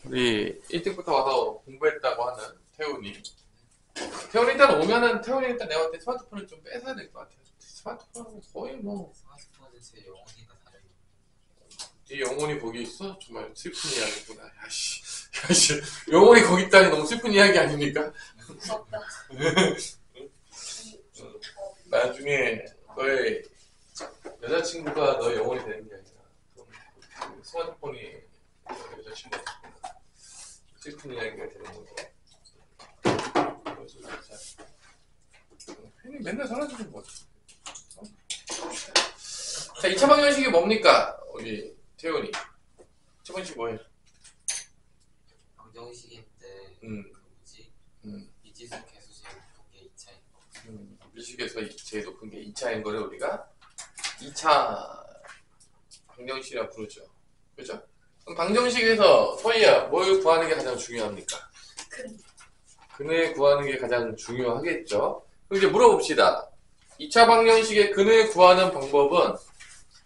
우리 일찍부터 와서 공부했다고 하는 태훈이. 태훈이 일단 오면은 태훈이 일단 내가 볼때 스마트폰을 좀 뺏어야 될 것 같아. 스마트폰은 거의 뭐. 스마트폰은 제 영혼이가 다른. 이 영혼이 거기 있어? 정말 슬픈 이야기구나. 야씨, 야씨, 영혼이 거기 있다니 너무 슬픈 이야기 아닙니까? 무섭다. 나중에 너의 여자친구가 너의 영혼이 되는 게 아니라 스마트폰이 너의 여자친구가 슬픈 이야기가 되는 거고. 괜히 맨날 사라지는 거 같아. 자, 2차 방정식이 뭡니까? 우리 태훈이. 2차 방정식 뭐예요? 방정식일 때 음. 그 뭐지? 미지수 개수 제일 높은 게 2차인 거. 미식에서 제일 높은 게 2차인 거를 우리가 2차 방정식이라고 부르죠. 그죠? 그럼 방정식에서 서희야, 뭘 구하는 게 가장 중요합니까? 근을 구하는 게 가장 중요하겠죠. 그럼 이제 물어봅시다. 2차 방정식의 근을 구하는 방법은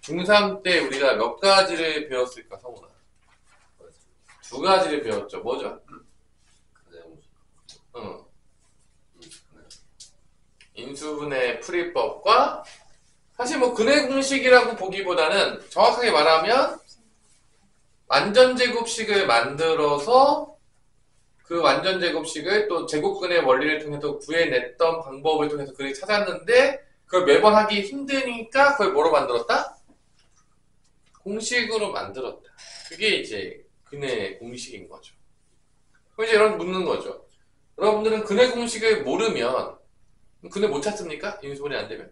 중3 때 우리가 몇 가지를 배웠을까, 성훈아? 2가지를 배웠죠. 뭐죠? 응. 인수분해 풀이법과 사실 뭐 근의 공식이라고 보기보다는 정확하게 말하면 완전제곱식을 만들어서 그 완전제곱식을 또 제곱근의 원리를 통해서 구해냈던 방법을 통해서 근을 찾았는데 그걸 매번 하기 힘드니까 그걸 뭐로 만들었다? 공식으로 만들었다. 그게 이제 근의 공식인 거죠. 그럼 이제 여러분 묻는 거죠. 여러분들은 근의 공식을 모르면 근을 못 찾습니까? 인수분해 안 되면?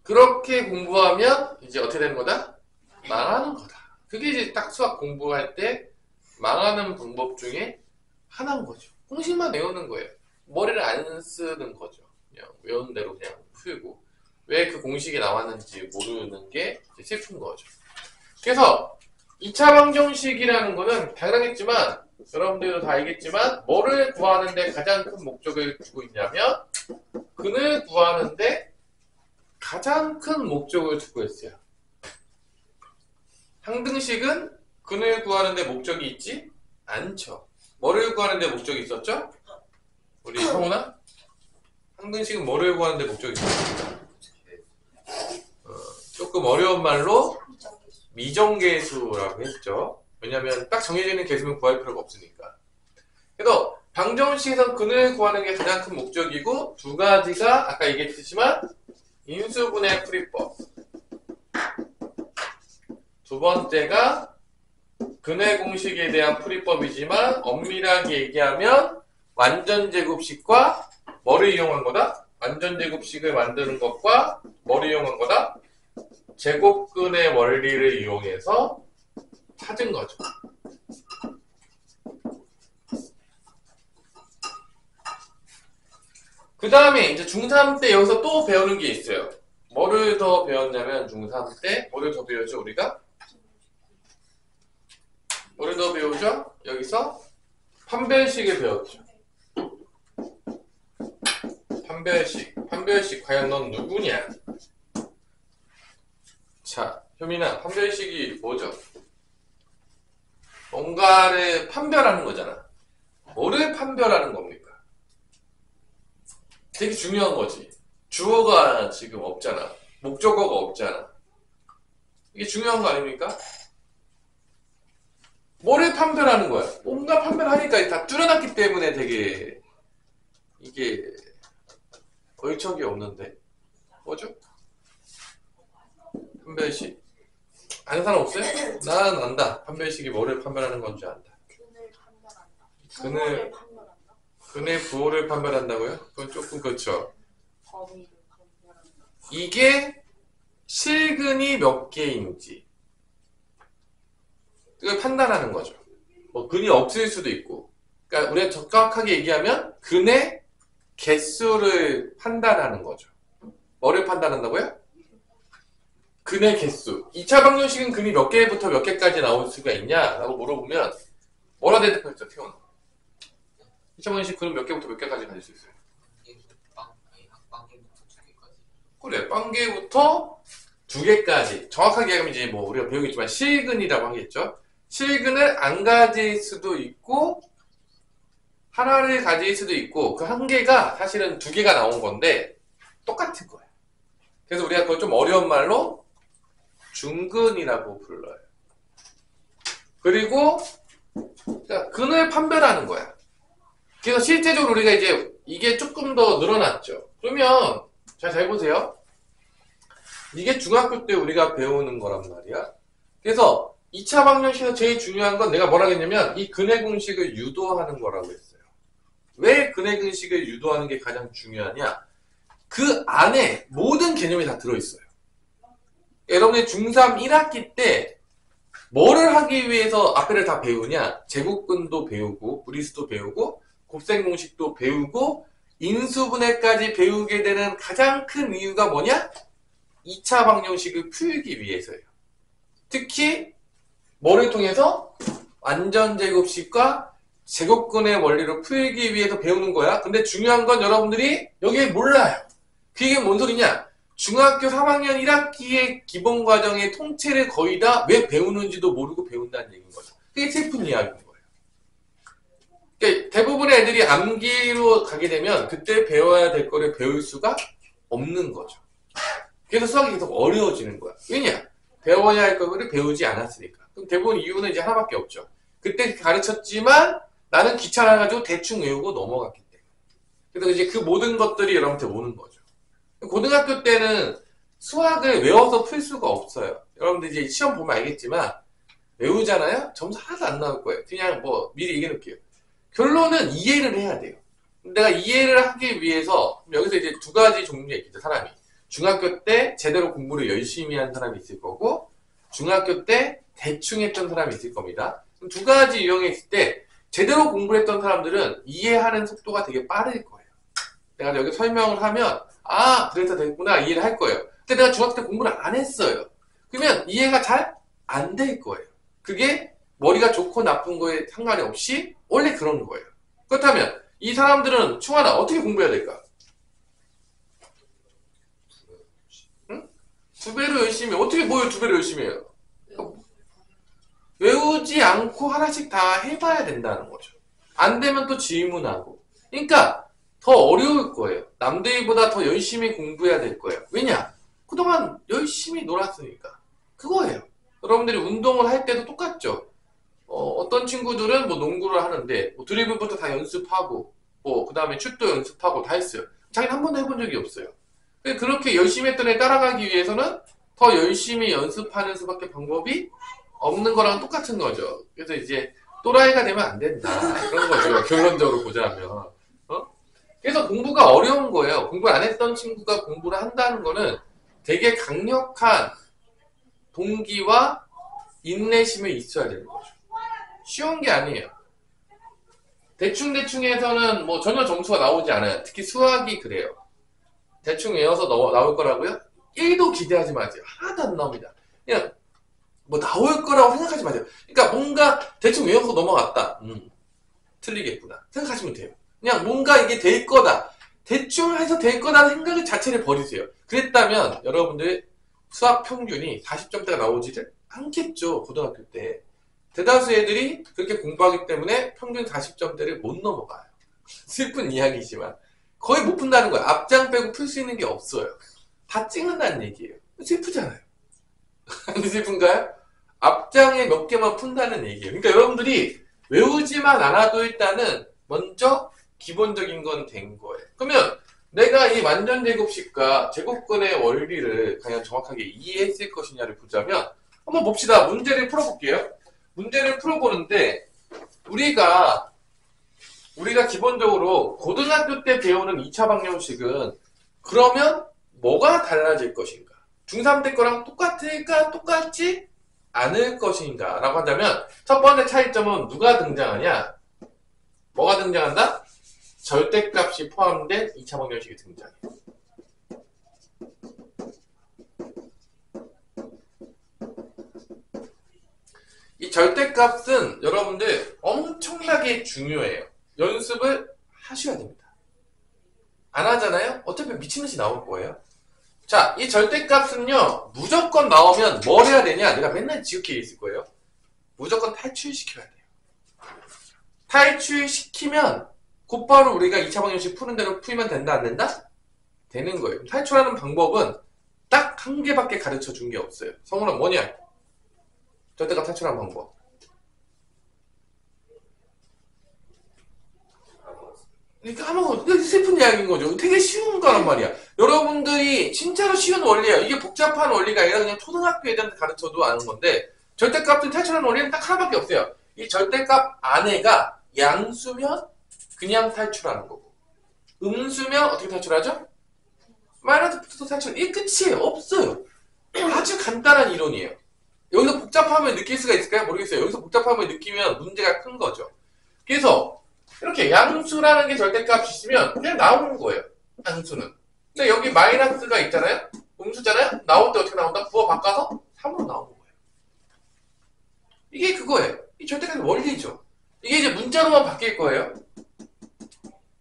그렇게 공부하면 이제 어떻게 되는 거다? 망하는 거다. 그게 이제 딱 수학 공부할 때 망하는 방법 중에 하나인 거죠. 공식만 외우는 거예요. 머리를 안 쓰는 거죠. 그냥 외운 대로 그냥 풀고 왜 그 공식이 나왔는지 모르는 게 슬픈 거죠. 그래서 2차 방정식이라는 거는 당연하겠지만 여러분들도 다 알겠지만 뭐를 구하는데 가장 큰 목적을 두고 있냐면 근을 구하는데 가장 큰 목적을 두고 있어요. 항등식은 근을 구하는데 목적이 있지 않죠. 뭐를 구하는데 목적이 있었죠? 우리 성훈아? 항등식은 뭐를 구하는데 목적이 있었습니까? 조금 어려운 말로 미정계수라고 했죠. 왜냐면 딱 정해져 있는 계수면 구할 필요가 없으니까. 그래서 방정식에서 근을 구하는 게 가장 큰 목적이고 2가지가 아까 얘기했지만 인수분해 풀이법 2번째가 근의 공식에 대한 풀이법이지만 엄밀하게 얘기하면 완전제곱식과 뭐를 이용한 거다? 완전제곱식을 만드는 것과 뭐를 이용한 거다? 제곱근의 원리를 이용해서 찾은 거죠. 그 다음에 이제 중3 때 여기서 또 배우는 게 있어요. 뭐를 더 배웠냐면 중3 때 뭐를 더 배우죠 우리가? 뭐를 더 배우죠? 여기서 판별식을 배웠죠. 판별식 과연 넌 누구냐? 자, 효민아, 판별식이 뭐죠? 뭔가를 판별하는 거잖아. 뭐를 판별하는 겁니까? 되게 중요한 거지. 주어가 지금 없잖아. 목적어가 없잖아. 이게 중요한 거 아닙니까? 뭐를 판별하는 거야? 뭔가 판별하니까 다 뚫어놨기 때문에 되게 이게 얼척이 없는데 뭐죠? 판별식? 아는 사람 없어요? 난 안다. 판별식이 뭐를 판별하는 건지 안다. 근을 판별한다. 근을 판별한다. 근의 부호를 판별한다고요? 그건 조금 그렇죠. 범위를 판별한다. 이게 실근이 몇 개인지 그걸 판단하는 거죠. 뭐 근이 없을 수도 있고. 그러니까 우리가 정확하게 얘기하면 근의 개수를 판단하는 거죠. 뭐를 판단한다고요? 근의 개수. 2차 방정식은 근이 몇 개부터 몇 개까지 나올 수가 있냐? 라고 물어보면 뭐라 대답했죠, 태원아? 2차 방정식 근은 몇 개부터 몇 개까지 가질 수 있어요? 빵개부터 2개까지. 그래, 빵개부터 2개까지. 정확하게 하면 이제 뭐 우리가 배우겠지만 실근이라고 하겠죠. 실근을 안 가질 수도 있고 하나를 가질 수도 있고 그 한 개가 사실은 두 개가 나온 건데 똑같은 거예요. 그래서 우리가 그걸 좀 어려운 말로 중근이라고 불러요. 그리고 근을 판별하는 거야. 그래서 실제적으로 우리가 이제 이게 조금 더 늘어났죠. 그러면 잘 보세요. 이게 중학교 때 우리가 배우는 거란 말이야. 그래서 2차 방정식에서 제일 중요한 건 내가 뭐라고 했냐면 이 근의 공식을 유도하는 거라고 했어요. 왜 근의 공식을 유도하는 게 가장 중요하냐? 그 안에 모든 개념이 다 들어있어요. 여러분이 중3 1학기 때 뭐를 하기 위해서 앞에를 다 배우냐? 제곱근도 배우고 무리수도 배우고 곱셈 공식도 배우고 인수분해까지 배우게 되는 가장 큰 이유가 뭐냐? 2차 방정식을 풀기 위해서예요. 특히 뭐를 통해서? 완전제곱식과 제곱근의 원리를 풀기 위해서 배우는 거야. 근데 중요한 건 여러분들이 여기에 몰라요. 그게 뭔 소리냐? 중학교 3학년 1학기의 기본과정의 통째를 거의 다 왜 배우는지도 모르고 배운다는 얘기인 거죠. 그게 슬픈 이야기인 거예요. 그러니까 대부분의 애들이 암기로 가게 되면 그때 배워야 될 거를 배울 수가 없는 거죠. 그래서 수학이 계속 어려워지는 거야. 왜냐? 배워야 할 거를 배우지 않았으니까. 그럼 대부분 이유는 이제 하나밖에 없죠. 그때 가르쳤지만 나는 귀찮아가지고 대충 외우고 넘어갔기 때문에. 그래서 이제 그 모든 것들이 여러분한테 오는 거죠. 고등학교 때는 수학을 외워서 풀 수가 없어요. 여러분들 이제 시험 보면 알겠지만 외우잖아요? 점수 하나도 안 나올 거예요. 그냥 뭐 미리 얘기해놓을게요. 결론은 이해를 해야 돼요. 내가 이해를 하기 위해서 여기서 이제 두 가지 종류가 있겠죠. 사람이. 중학교 때 제대로 공부를 열심히 한 사람이 있을 거고 중학교 때 대충 했던 사람이 있을 겁니다. 두 가지 유형이 있을 때 제대로 공부를 했던 사람들은 이해하는 속도가 되게 빠를 거예요. 내가 여기 설명을 하면 아 그래서 됐구나 이해를 할 거예요. 근데 내가 중학교 때 공부를 안 했어요. 그러면 이해가 잘 안 될 거예요. 그게 머리가 좋고 나쁜 거에 상관이 없이 원래 그런 거예요. 그렇다면 이 사람들은 충하나 어떻게 공부해야 될까? 응? 두 배로 열심히 어떻게 뭘 두 배로 열심히 해요? 외우지 않고 하나씩 다 해봐야 된다는 거죠. 안 되면 또 질문하고. 그러니까 더 어려울 거예요. 남들보다 더 열심히 공부해야 될 거예요. 왜냐? 그동안 열심히 놀았으니까. 그거예요. 여러분들이 운동을 할 때도 똑같죠. 어떤 친구들은 뭐 농구를 하는데 뭐 드리블부터 다 연습하고 뭐 그 다음에 슛도 연습하고 다 했어요. 자기는 한 번도 해본 적이 없어요. 그렇게 열심히 했던 애 따라가기 위해서는 더 열심히 연습하는 수밖에 방법이 없는 거랑 똑같은 거죠. 그래서 이제 또라이가 되면 안 된다. 그런 거죠. 결론적으로 보자면. 그래서 공부가 어려운 거예요. 공부를 안 했던 친구가 공부를 한다는 거는 되게 강력한 동기와 인내심이 있어야 되는 거죠. 쉬운 게 아니에요. 대충대충해서는 뭐 전혀 점수가 나오지 않아요. 특히 수학이 그래요. 대충 외워서 나올 거라고요? 1도 기대하지 마세요. 하나도 안 나옵니다. 그냥 뭐 나올 거라고 생각하지 마세요. 그러니까 뭔가 대충 외워서 넘어갔다. 틀리겠구나. 생각하시면 돼요. 그냥 뭔가 이게 될 거다. 대충 해서 될 거다는 생각 자체를 버리세요. 그랬다면 여러분들 수학 평균이 40점대가 나오지를 않겠죠. 고등학교 때. 대다수 애들이 그렇게 공부하기 때문에 평균 40점대를 못 넘어가요. 슬픈 이야기지만 거의 못 푼다는 거예요. 앞장 빼고 풀 수 있는 게 없어요. 다 찍는다는 얘기예요. 슬프잖아요. 안 슬픈가요? 앞장에 몇 개만 푼다는 얘기예요. 그러니까 여러분들이 외우지만 않아도 일단은 먼저 기본적인 건 된 거예요. 그러면 내가 이 완전제곱식과 제곱근의 원리를 과연 정확하게 이해했을 것이냐를 보자면 한번 봅시다. 문제를 풀어볼게요. 문제를 풀어보는데 우리가 기본적으로 고등학교 때 배우는 2차 방정식은 그러면 뭐가 달라질 것인가? 중3 때 거랑 똑같을까? 똑같지 않을 것인가? 라고 한다면 첫 번째 차이점은 누가 등장하냐? 뭐가 등장한다? 절대값이 포함된 2차 방정식이 등장해요. 이 절대값은 여러분들 엄청나게 중요해요. 연습을 하셔야 됩니다. 안 하잖아요? 어차피 미친듯이 나올 거예요. 자, 이 절대값은요 무조건 나오면 뭘 해야 되냐? 내가 맨날 지우개 있을 거예요. 무조건 탈출시켜야 돼요. 탈출시키면 곧바로 우리가 2차 방정식 푸는 대로 풀면 된다 안 된다? 되는 거예요. 탈출하는 방법은 딱 한 개밖에 가르쳐 준 게 없어요. 성훈아 뭐냐? 절대값 탈출하는 방법. 까먹어. 이거 슬픈 이야기인 거죠. 되게 쉬운 거란 말이야. 여러분들이 진짜로 쉬운 원리예요. 이게 복잡한 원리가 아니라 그냥 초등학교 애들한테 가르쳐도 아는 건데 절대값을 탈출하는 원리는 딱 하나밖에 없어요. 이 절대값 안에가 양수면 그냥 탈출하는 거고 음수면 어떻게 탈출하죠? 마이너스 붙어서 탈출. 이게 끝이에요. 없어요. 아주 간단한 이론이에요. 여기서 복잡함을 느낄 수가 있을까요? 모르겠어요. 여기서 복잡함을 느끼면 문제가 큰 거죠. 그래서 이렇게 양수라는 게 절대값이 있으면 그냥 나오는 거예요. 양수는. 근데 여기 마이너스가 있잖아요. 음수잖아요. 나올 때 어떻게 나온다? 부호 바꿔서 3으로 나오는 거예요. 이게 그거예요. 이 절대값의 원리죠. 이게 이제 문자로만 바뀔 거예요.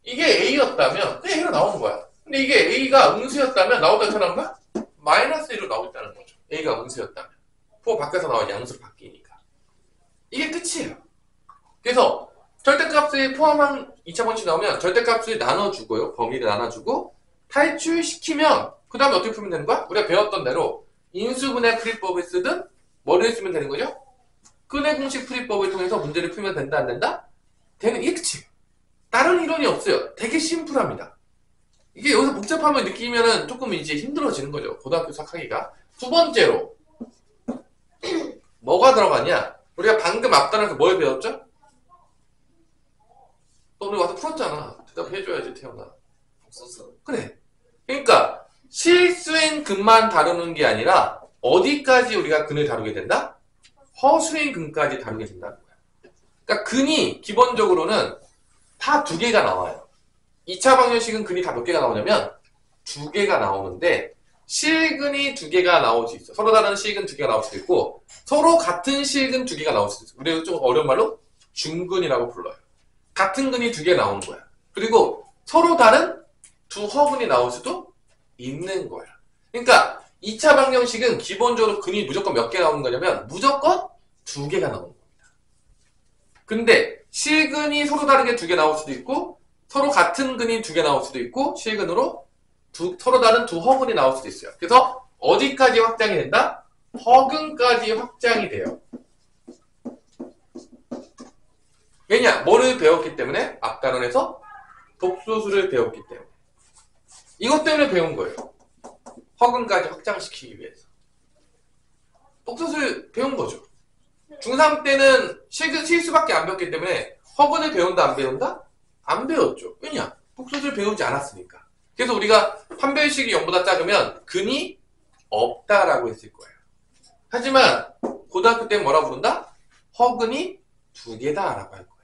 이게 A였다면 그냥 A로 나오는 거야. 근데 이게 A가 음수였다면 나올 때 어떻게 나온다? 마이너스 1로 나오겠다는 거죠. A가 음수였다면. 부호 바꿔서 나와 양수로 바뀌니까. 이게 끝이에요. 그래서 절대값을 포함한 2차 방정식 나오면 절대값을 나눠주고요. 범위를 나눠주고 탈출시키면 그 다음에 어떻게 풀면 되는 거야? 우리가 배웠던 대로 인수분해 풀이법을 쓰든 뭐를 쓰면 되는 거죠? 근해 공식 풀이법을 통해서 문제를 풀면 된다 안 된다? 되는 이게 끝이에요. 다른 이론이 없어요. 되게 심플합니다. 이게 여기서 복잡함을 느끼면은 조금 이제 힘들어지는 거죠. 고등학교 수학하기가. 두 번째로 뭐가 들어가냐? 우리가 방금 앞단에서 뭘 배웠죠? 너 우리 와서 풀었잖아. 대답해줘야지 태어나. 없었어. 그래. 그러니까 실수인 근만 다루는 게 아니라 어디까지 우리가 근을 다루게 된다? 허수인 근까지 다루게 된다는 거야. 그러니까 근이 기본적으로는 다 두 개가 나와요. 2차 방정식은 근이 다 몇 개가 나오냐면 두 개가 나오는데 실근이 두 개가 나올 수 있어. 서로 다른 실근 두 개가 나올 수도 있고 서로 같은 실근 두 개가 나올 수도 있어. 우리가 좀 어려운 말로 중근이라고 불러요. 같은 근이 두 개 나오는 거야. 그리고 서로 다른 두 허근이 나올 수도 있는 거야. 그러니까 2차 방정식은 기본적으로 근이 무조건 몇 개 나오는 거냐면 무조건 두 개가 나오는 겁니다. 근데 실근이 서로 다르게 두 개 나올 수도 있고 서로 같은 근이 두 개 나올 수도 있고 실근으로 서로 다른 두 허근이 나올 수도 있어요. 그래서 어디까지 확장이 된다? 허근까지 확장이 돼요. 왜냐? 뭐를 배웠기 때문에? 앞단원에서 독소수를 배웠기 때문에. 이것 때문에 배운 거예요. 허근까지 확장시키기 위해서. 독소수를 배운 거죠. 중3 때는 실수밖에 안 배웠기 때문에 허근을 배운다 안 배운다? 안 배웠죠. 왜냐? 독소수를 배우지 않았으니까. 그래서 우리가 판별식이 0보다 작으면 근이 없다라고 했을 거예요. 하지만 고등학교 때 뭐라고 부른다? 허근이 두 개다라고 할 거예요.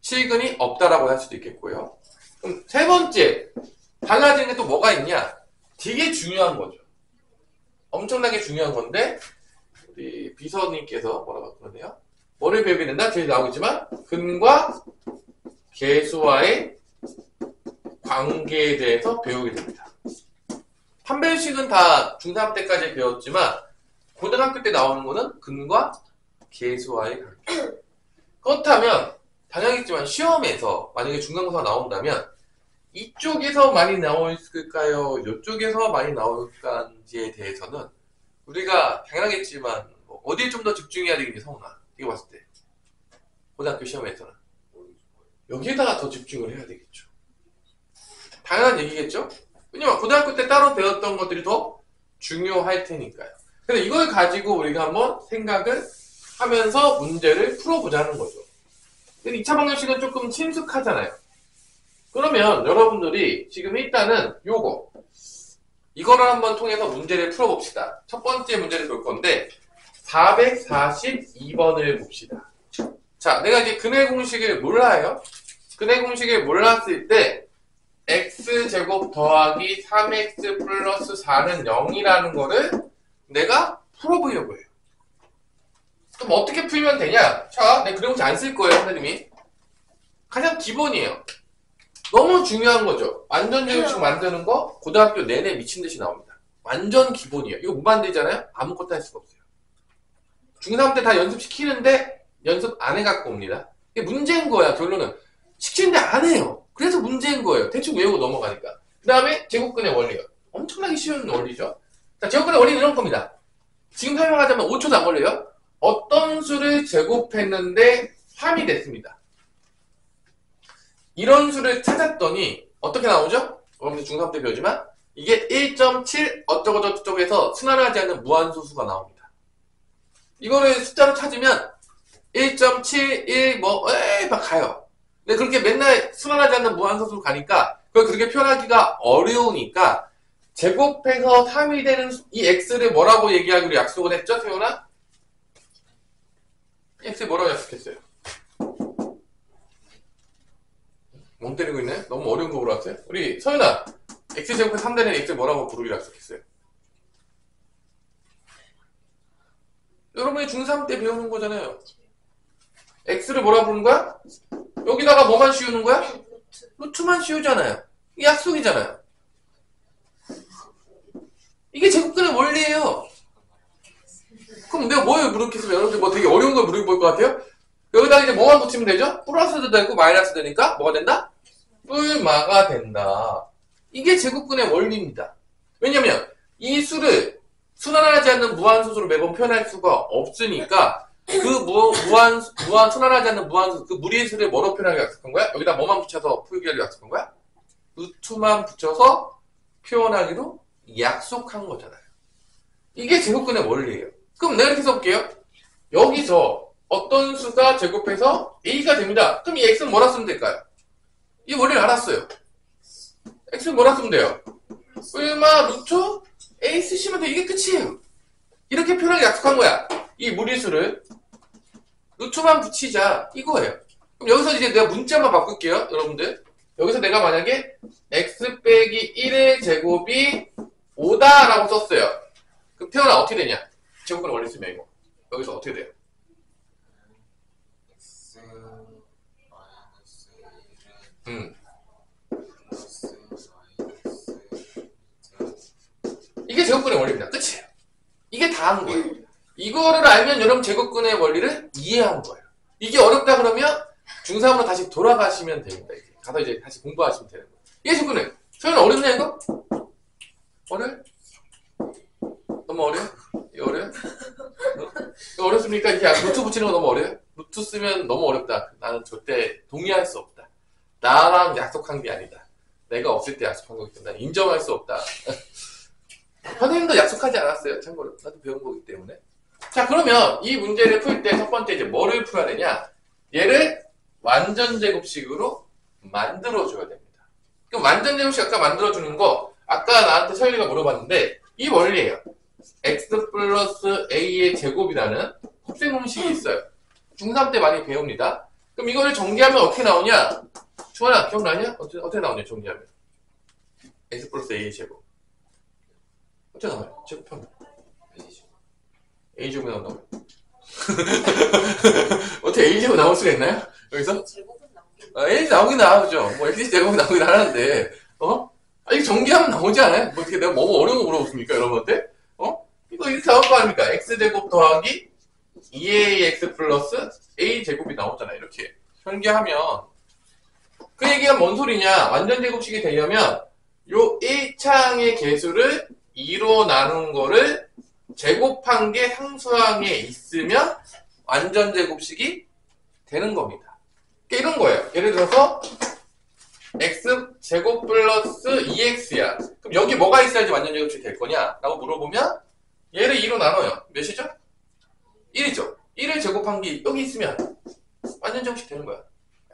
실근이 없다라고 할 수도 있겠고요. 그럼 세 번째 달라지는 게 또 뭐가 있냐? 되게 중요한 거죠. 엄청나게 중요한 건데 우리 비서님께서 뭐라고 그러네요. 뭐를 배우게 된다? 뒤에 나오겠지만 근과 계수와의 관계에 대해서 배우게 됩니다. 판별식은 다 중3 때까지 배웠지만 고등학교 때 나오는 거는 근과 계수와의 관계. 그렇다면 당연히지만 시험에서 만약에 중간고사가 나온다면 이쪽에서 많이 나올까요? 이쪽에서 많이 나올까지에 대해서는 우리가 당연하겠지만 어디에 좀 더 집중해야 되겠니 성훈아? 이거 봤을 때 고등학교 시험에서는 여기에다가 더 집중을 해야 되겠죠. 당연한 얘기겠죠? 왜냐면 고등학교 때 따로 배웠던 것들이 더 중요할 테니까요. 그래서 이걸 가지고 우리가 한번 생각을 하면서 문제를 풀어보자는 거죠. 근데 2차 방정식은 조금 친숙하잖아요. 그러면 여러분들이 지금 일단은 이거를 한번 통해서 문제를 풀어봅시다. 첫 번째 문제를 볼 건데 442번을 봅시다. 자, 내가 이제 근해 공식을 몰라요. 근해 공식을 몰랐을 때 x제곱 더하기 3x 플러스 4는 0이라는 거를 내가 풀어보려고 해요. 그럼 어떻게 풀면 되냐? 자, 내가 그래공식 안 쓸 거예요, 선생님이. 가장 기본이에요. 너무 중요한 거죠. 완전제곱식 만드는 거 고등학교 내내 미친 듯이 나옵니다. 완전 기본이에요. 이거 못 만들잖아요? 아무것도 할 수가 없어요. 중3 때 다 연습시키는데 연습 안 해갖고 옵니다. 이게 문제인 거야. 결론은 시키는데 안 해요. 그래서 문제인 거예요. 대충 외우고 넘어가니까. 그 다음에 제곱근의 원리요. 엄청나게 쉬운 원리죠. 자, 제곱근의 원리는 이런 겁니다. 지금 설명하자면 5초도 안 걸려요. 어떤 수를 제곱했는데 3이 됐습니다. 이런 수를 찾았더니 어떻게 나오죠? 여러분들 중3 때 배우지만 이게 1.7 어쩌고저쩌고 해서 순환하지 않는 무한소수가 나옵니다. 이거를 숫자로 찾으면 1.71 막 가요. 근데 그렇게 맨날 순환하지 않는 무한소수로 가니까 그걸 그렇게 표현하기가 어려우니까 제곱해서 3이 되는 이 x를 뭐라고 얘기하기로 약속을 했죠, 세훈아? x 뭐라고 약속했어요? 멍 때리고 있네? 너무 어려운 거 물어봤어요? 우리 서윤아, x제곱에 3 되는 x 뭐라고 부르기로 약속했어요? 여러분이 중3 때 배우는 거잖아요. x를 뭐라 부르는 거야? 여기다가 뭐만 씌우는 거야? 루트만 씌우잖아요. 이게 약속이잖아요. 이게 제곱근의 원리예요. 그럼 내가 뭘 물었겠으면 여러분들 뭐 되게 어려운 걸 물어볼 것 같아요? 여기다가 이제 뭐만 붙이면 되죠? 플러스도 되고 마이너스 되니까 뭐가 된다? 뿔마가 된다. 이게 제곱근의 원리입니다. 왜냐면 이 수를 순환하지 않는 무한소수로 매번 표현할 수가 없으니까 그 순환하지 않는 무한소수, 그 무리수를 뭐로 표현하기로 약속한 거야? 여기다 뭐만 붙여서 풀기로 약속한 거야? 루트만 붙여서 표현하기로 약속한 거잖아요. 이게 제곱근의 원리예요. 그럼 내가 이렇게 써볼게요. 여기서 어떤 수가 제곱해서 a가 됩니다. 그럼 이 x는 뭐라 쓰면 될까요? 이 원리를 알았어요. x는 뭐라 쓰면 돼요? 얼마 루트 a 쓰시면 돼. 이게 끝이에요. 이렇게 표현하기 약속한 거야. 이 무리수를 루트만 붙이자 이거예요. 그럼 여기서 이제 내가 문자만 바꿀게요. 여러분들 여기서 내가 만약에 x 빼기 1의 제곱이 5다 라고 썼어요. 그럼 태어나 어떻게 되냐? 제곱근 원리 쓰면 이거 여기서 어떻게 돼요? x 마이너스 1은 플러스 마이너스 이게 제곱근의 원리입니다. 끝이에요. 이게 다 한 거예요. 이거를 알면 여러분 제곱근의 원리를 이해한 거예요. 이게 어렵다 그러면 중3으로 다시 돌아가시면 됩니다. 이제. 가서 이제 다시 공부하시면 되는 거예요. 이게 제곱근의 소연아 어렵냐 이거? 어려요? 너무 어려요? 이거 어려요? 이거 어렵습니까? 이렇게 루트 붙이는 거 너무 어려요? 루트 쓰면 너무 어렵다. 나는 절대 동의할 수 없다. 나랑 약속한 게 아니다. 내가 없을 때 약속한 거기 때문에 난 인정할 수 없다. 선생님도 약속하지 않았어요. 참고로 나도 배운 거기 때문에. 자, 그러면 이 문제를 풀 때 첫 번째 이제 뭐를 풀어야 되냐? 얘를 완전 제곱식으로 만들어줘야 됩니다. 그럼 완전 제곱식 아까 만들어주는 거 아까 나한테 서율이가 물어봤는데 이 원리예요. x 플러스 a의 제곱이라는 곱셈 공식이 있어요. 중3 때 많이 배웁니다. 그럼 이거를 정리하면 어떻게 나오냐? 주원아 기억나냐? 어떻게 나오냐 정리하면? x 플러스 a의 제곱 어떻게 나와요? 제곱하면 a제곱이 나온다고? 어떻게 a제곱 나올 수가 있나요? 여기서? 제곱은 나오겠네. a 나오긴 나오죠. 뭐 x 제곱이 나오긴 하는데 이거 정리하면 나오지 않아요? 뭐 어떻게 내가 너무 어려운 거 물어봤습니까 여러분한테? 이거 이렇게 나올 거 아닙니까? x제곱 더하기 2ax 플러스 a제곱이 나오잖아요. 이렇게 전개하면 그 얘기가 뭔 소리냐? 완전 제곱식이 되려면 요 1창의 개수를 2로 나눈 거를 제곱한 게 상수항에 있으면 완전 제곱식이 되는 겁니다. 그러니까 이런 거예요. 예를 들어서 x제곱 플러스 2x야. 그럼 여기 뭐가 있어야지 완전 제곱식이 될 거냐? 라고 물어보면 얘를 2로 나눠요. 몇이죠? 1이죠. 1을 제곱한 게 여기 있으면 완전 제곱식 되는 거야.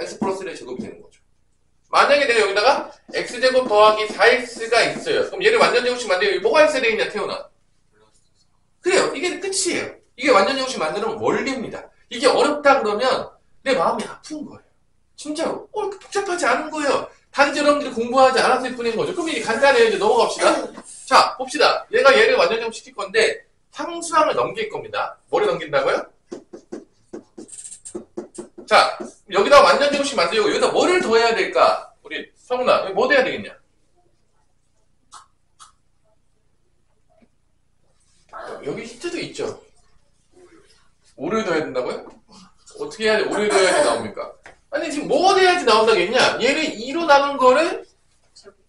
x 플러스 1의 제곱이 되는 거죠. 만약에 내가 여기다가 x제곱 더하기 4x가 있어요. 그럼 얘를 완전 제곱식 만들면 뭐가 있어야 되겠냐, 태훈아? 그래요. 이게 끝이에요. 이게 완전 제곱식 만드는 원리입니다. 이게 어렵다 그러면 내 마음이 아픈 거예요. 진짜로. 그렇게 복잡하지 않은 거예요. 단지 여러분들이 공부하지 않았을 뿐인 거죠. 그럼 이게 간단해요. 이제 넘어갑시다. 자, 봅시다. 얘가 얘를 완전 제곱 시킬 건데 상수항을 넘길 겁니다. 뭐를 넘긴다고요? 자, 여기다 완전 제곱식 만들고 여기다 뭐를 더해야 될까? 우리 성훈아, 여기 뭐 돼야 되겠냐? 여기 힌트도 있죠. 어떻게 해야지 5로 해야지 나옵니까? 아니 지금 뭐가 돼야지 나온다겠냐? 얘를 2로 나눈 거를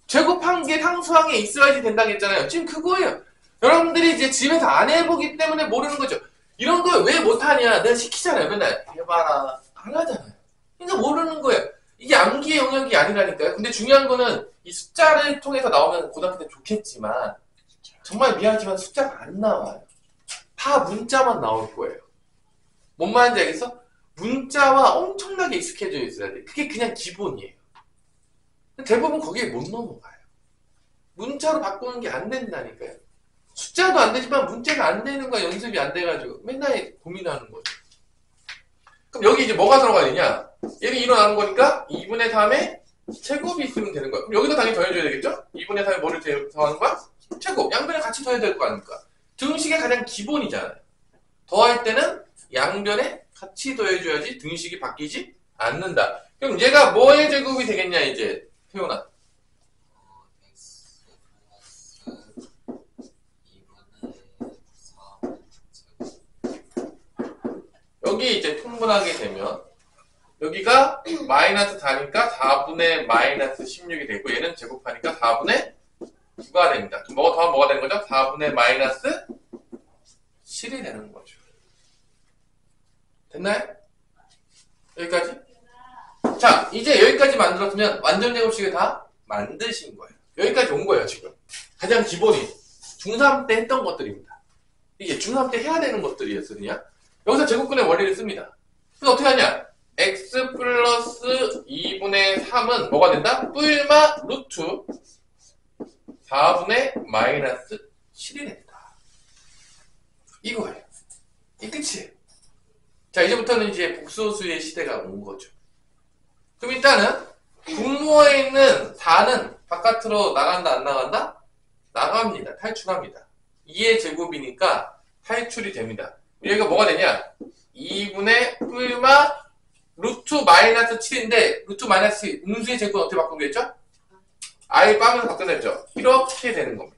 제곱한 게 상수항에 있어야지 된다고 했잖아요. 지금 그거예요. 여러분들이 이제 집에서 안 해보기 때문에 모르는 거죠. 이런 걸 왜 못하냐? 내가 시키잖아요. 맨날 해봐라. 안 하잖아요. 그러니까 모르는 거예요. 이게 암기의 영역이 아니라니까요. 근데 중요한 거는 이 숫자를 통해서 나오면 고등학교 때 좋겠지만 정말 미안하지만 숫자가 안 나와요. 다 문자만 나올 거예요. 뭔 말인지 알겠어? 문자와 엄청나게 익숙해져 있어야 돼. 그게 그냥 기본이에요. 대부분 거기에 못 넘어가요. 문자로 바꾸는 게 안 된다니까요. 숫자도 안 되지만 문자가 안 되는 거야. 연습이 안 돼가지고 맨날 고민하는 거죠. 그럼 여기 이제 뭐가 들어가야 되냐? 얘를 2로 나눈 거니까 2분의 3의 제곱이 있으면 되는 거야. 그럼 여기도 당연히 더해줘야 되겠죠? 2분의 3의 뭐를 더하는 거야? 제곱. 양변에 같이 더해야 될 거 아닙니까? 등식의 가장 기본이잖아요. 더할 때는 양변에 같이 더해줘야지 등식이 바뀌지 않는다. 그럼 얘가 뭐의 제곱이 되겠냐 이제 태훈아? x 플러스 2분의 4 제곱. 여기 이제 통분하게 되면 여기가 마이너스 4니까 4분의 마이너스 16이 되고 얘는 제곱하니까 4분의 9가 됩니다. 그럼 뭐가 되는 거죠? 4분의 마이너스 7이 되는 거죠. 됐나요? 여기까지? 자, 이제 여기까지 만들었으면 완전 제곱식을 다 만드신 거예요. 여기까지 온 거예요, 지금. 가장 기본이 중3 때 했던 것들입니다. 이게 중3 때 해야 되는 것들이었으냐? 여기서 제곱근의 원리를 씁니다. 그래서 어떻게 하냐? x 플러스 2분의 3은 뭐가 된다? 뿔마 루트 4분의 마이너스 7이 된다. 이거예요. 이 끝이에요. 자, 이제부터는 이제 복소수의 시대가 온 거죠. 그럼 일단은 분모에 있는 4는 바깥으로 나간다, 안 나간다? 나갑니다. 탈출합니다. 2의 제곱이니까 탈출이 됩니다. 여기가 뭐가 되냐? 2분의 뿔마 루트 마이너스 7인데 루트 마이너스 7, 음수의 제곱은 어떻게 바꾸겠죠? 아예 빠면서 바꿔냈죠? 이렇게 되는 겁니다.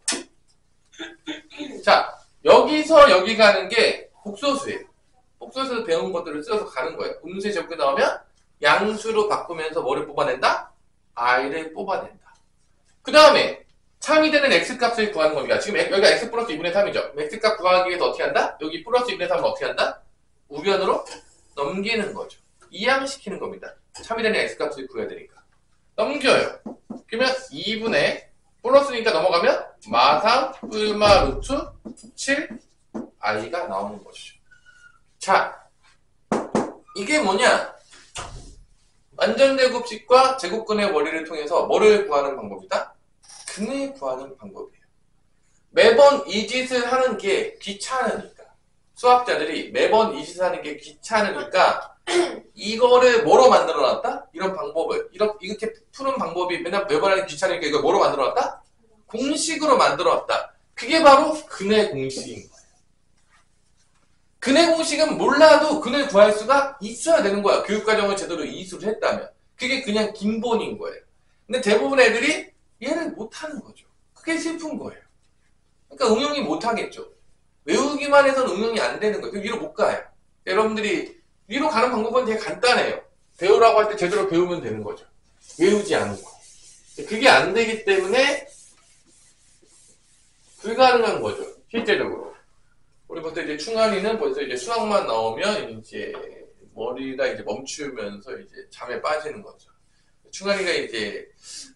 자, 여기서 여기 가는 게 복소수예요. 복소수에서 배운 것들을 써서 가는 거예요. 음수의 제곱이 나오면 양수로 바꾸면서 뭐를 뽑아낸다? i를 뽑아낸다. 그 다음에 참이 되는 x값을 구하는 겁니다. 지금 여기가 x 플러스 2분의 3이죠. x값 구하기 위해서 어떻게 한다? 여기 플러스 2분의 3을 어떻게 한다? 우변으로 넘기는 거죠. 이항시키는 겁니다. 참이 되는 x값을 구해야 되니까. 넘겨요. 그러면 2분의 플러스니까 넘어가면 마상 뿔마 루트 7 i가 나오는 것이죠. 자, 이게 뭐냐? 완전제곱식과 제곱근의 원리를 통해서 뭐를 구하는 방법이다? 근을 구하는 방법이에요. 매번 이 짓을 하는 게 귀찮으니까. 수학자들이 매번 이 짓을 하는 게 귀찮으니까 이거를 뭐로 만들어놨다? 이런 방법을 이렇게 푸는 방법이 맨날 매번 하는 게 귀찮으니까 이걸 뭐로 만들어놨다? 공식으로 만들어놨다. 그게 바로 근의 공식인 거예요. 근의 공식은 몰라도 근을 구할 수가 있어야 되는 거야. 교육과정을 제대로 이수를 했다면. 그게 그냥 기본인 거예요. 근데 대부분 애들이 얘를 못하는 거죠. 그게 슬픈 거예요. 그러니까 응용이 못하겠죠. 외우기만 해서는 응용이 안 되는 거예요. 위로 못 가요. 여러분들이 위로 가는 방법은 되게 간단해요. 배우라고 할 때 제대로 배우면 되는 거죠. 외우지 않고. 그게 안 되기 때문에 불가능한 거죠. 실제적으로. 우리 벌써 이제 충환이는 벌써 이제 수학만 나오면 이제 머리가 이제 멈추면서 이제 잠에 빠지는 거죠. 충환이가 이제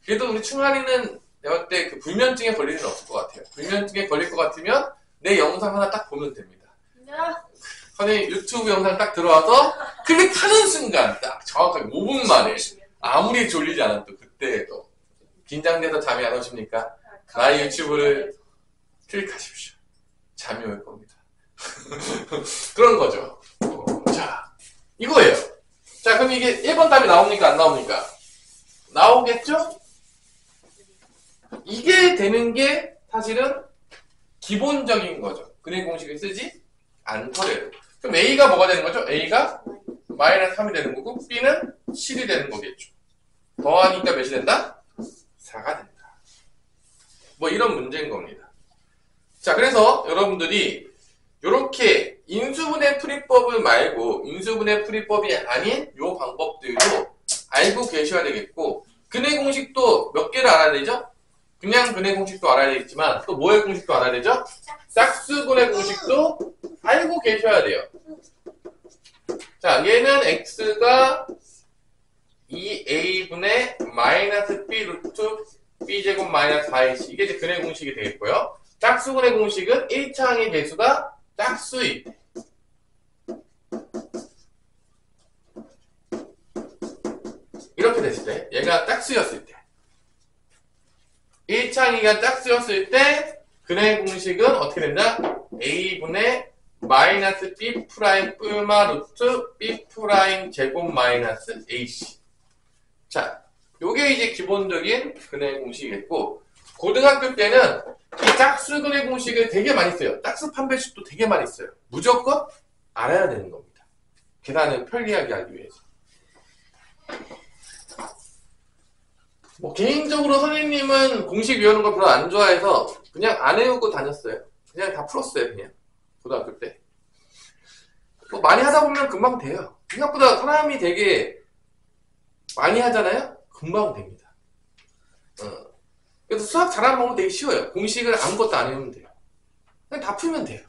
그래도 우리 충환이는 내가 볼 때 그 불면증에 걸릴 일은 없을 것 같아요. 불면증에 걸릴 것 같으면 내 영상 하나 딱 보면 됩니다. 선생님 유튜브 영상 딱 들어와서 클릭하는 순간 딱 정확하게 5분 만에 아무리 졸리지 않아도 그때도 긴장돼서 잠이 안 오십니까? 나의 유튜브를 클릭하십시오. 잠이 올 겁니다. 그런 거죠. 자, 이거예요. 자, 그럼 이게 1번 답이 나옵니까? 안 나옵니까? 나오겠죠? 이게 되는 게 사실은 기본적인 거죠. 근의 공식을 쓰지 않더라도. 그럼 A가 뭐가 되는 거죠? A가 마이너스 3이 되는 거고 B는 7이 되는 거겠죠. 더하니까 몇이 된다? 4가 된다. 뭐 이런 문제인 겁니다. 자, 그래서 여러분들이 요렇게 인수분해 풀이법을 말고 인수분해 풀이법이 아닌 요 방법들도 알고 계셔야 되겠고 근해 공식도 몇 개를 알아야 되죠? 그냥 근해 공식도 알아야 되겠지만 또 뭐의 공식도 알아야 되죠? 짝수분해 공식도 알고 계셔야 돼요. 자, 얘는 x가 2a분의 마이너스 b 루트 b제곱 마이너스 4ac 이게 이제 근해 공식이 되겠고요. 짝수근의 공식은 1차항의 개수가 짝수일 때 이렇게 됐을 때 얘가 짝수였을 때 1차항이가 짝수였을 때 근해 공식은 어떻게 된다? a분의 마이너스 b 프라임 뿔마 루트 b 프라임 제곱 마이너스 ac 자, 요게 이제 기본적인 근해 공식이겠고 고등학교 때는 이 짝수 근해 공식을 되게 많이 써요. 짝수 판별식도 되게 많이 써요. 무조건 알아야 되는 겁니다. 계산을 편리하게 하기 위해서. 뭐 개인적으로 선생님은 공식 외우는 걸 별로 안 좋아해서 그냥 안 외우고 다녔어요. 그냥 다 풀었어요. 그냥 고등학교 때. 뭐 많이 하다 보면 금방 돼요. 생각보다 사람이 되게 많이 하잖아요? 금방 됩니다. 그래서 수학 잘하는 방법은 되게 쉬워요. 공식을 아무것도 안 외우면 돼요. 그냥 다 풀면 돼요.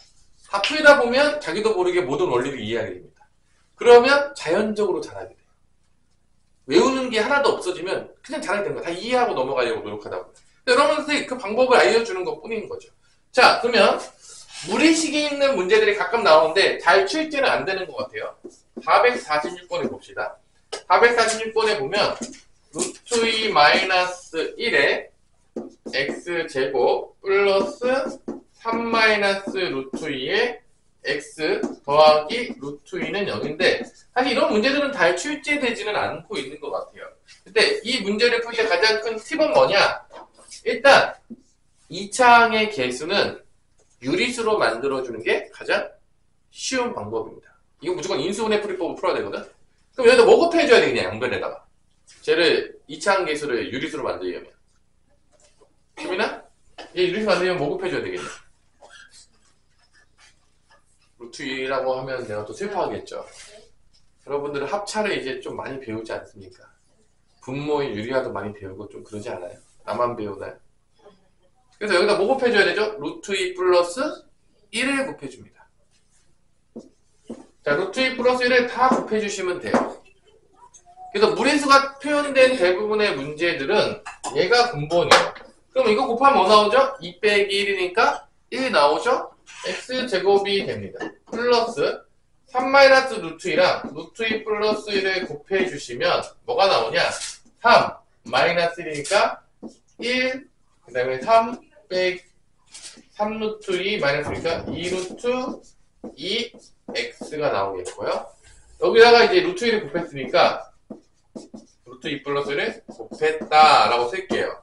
다 풀다 보면 자기도 모르게 모든 원리를 이해하게 됩니다. 그러면 자연적으로 잘하게 돼요. 외우는 게 하나도 없어지면 그냥 잘하게 되는 거예요. 다 이해하고 넘어가려고 노력하다 보면. 여러분한테 그 방법을 알려주는 것 뿐인 거죠. 자, 그러면 무리식이 있는 문제들이 가끔 나오는데 잘 출제는 안 되는 것 같아요. 446번에 봅시다. 446번에 보면 루트 2 마이너스 1에 x제곱 플러스 3 마이너스 루트 2에 x 더하기 루트 2는 0인데 사실 이런 문제들은 잘 출제되지는 않고 있는 것 같아요. 근데 이 문제를 풀 때 가장 큰 팁은 뭐냐? 일단 2차항의 개수는 유리수로 만들어주는 게 가장 쉬운 방법입니다. 이거 무조건 인수분해 풀이법을 풀어야 되거든? 그럼 여기다 뭐 곱해줘야 되겠냐, 양변에다가. 쟤를 2차항 개수를 유리수로 만들려면. 수민아? 얘 유리수 만들려면 뭐 곱해줘야 되겠냐? 루트 2라고 하면 내가 또 슬퍼하겠죠. 여러분들은 합차를 이제 좀 많이 배우지 않습니까? 분모인 유리화도 많이 배우고 좀 그러지 않아요? 나만 배우나요? 그래서 여기다 뭐 곱해줘야 되죠? 루트 2 플러스 1을 곱해줍니다. 자, 루트 2 플러스 1을 다 곱해주시면 돼요. 그래서 무리수가 표현된 대부분의 문제들은 얘가 근본이에요. 그럼 이거 곱하면 뭐 나오죠? 2 빼기 1이니까 1 나오죠? x제곱이 됩니다. 플러스 3 마이너스 루트 2랑 루트 2 플러스 1을 곱해주시면 뭐가 나오냐? 3 마이너스 1이니까 1, 그 다음에 3 빼기 3 루트 2 마이너스 1이니까 2 루트 2 x가 나오겠고요. 여기다가 이제 루트 1을 곱했으니까 루트 2 플러스 1을 곱했다라고 쓸게요.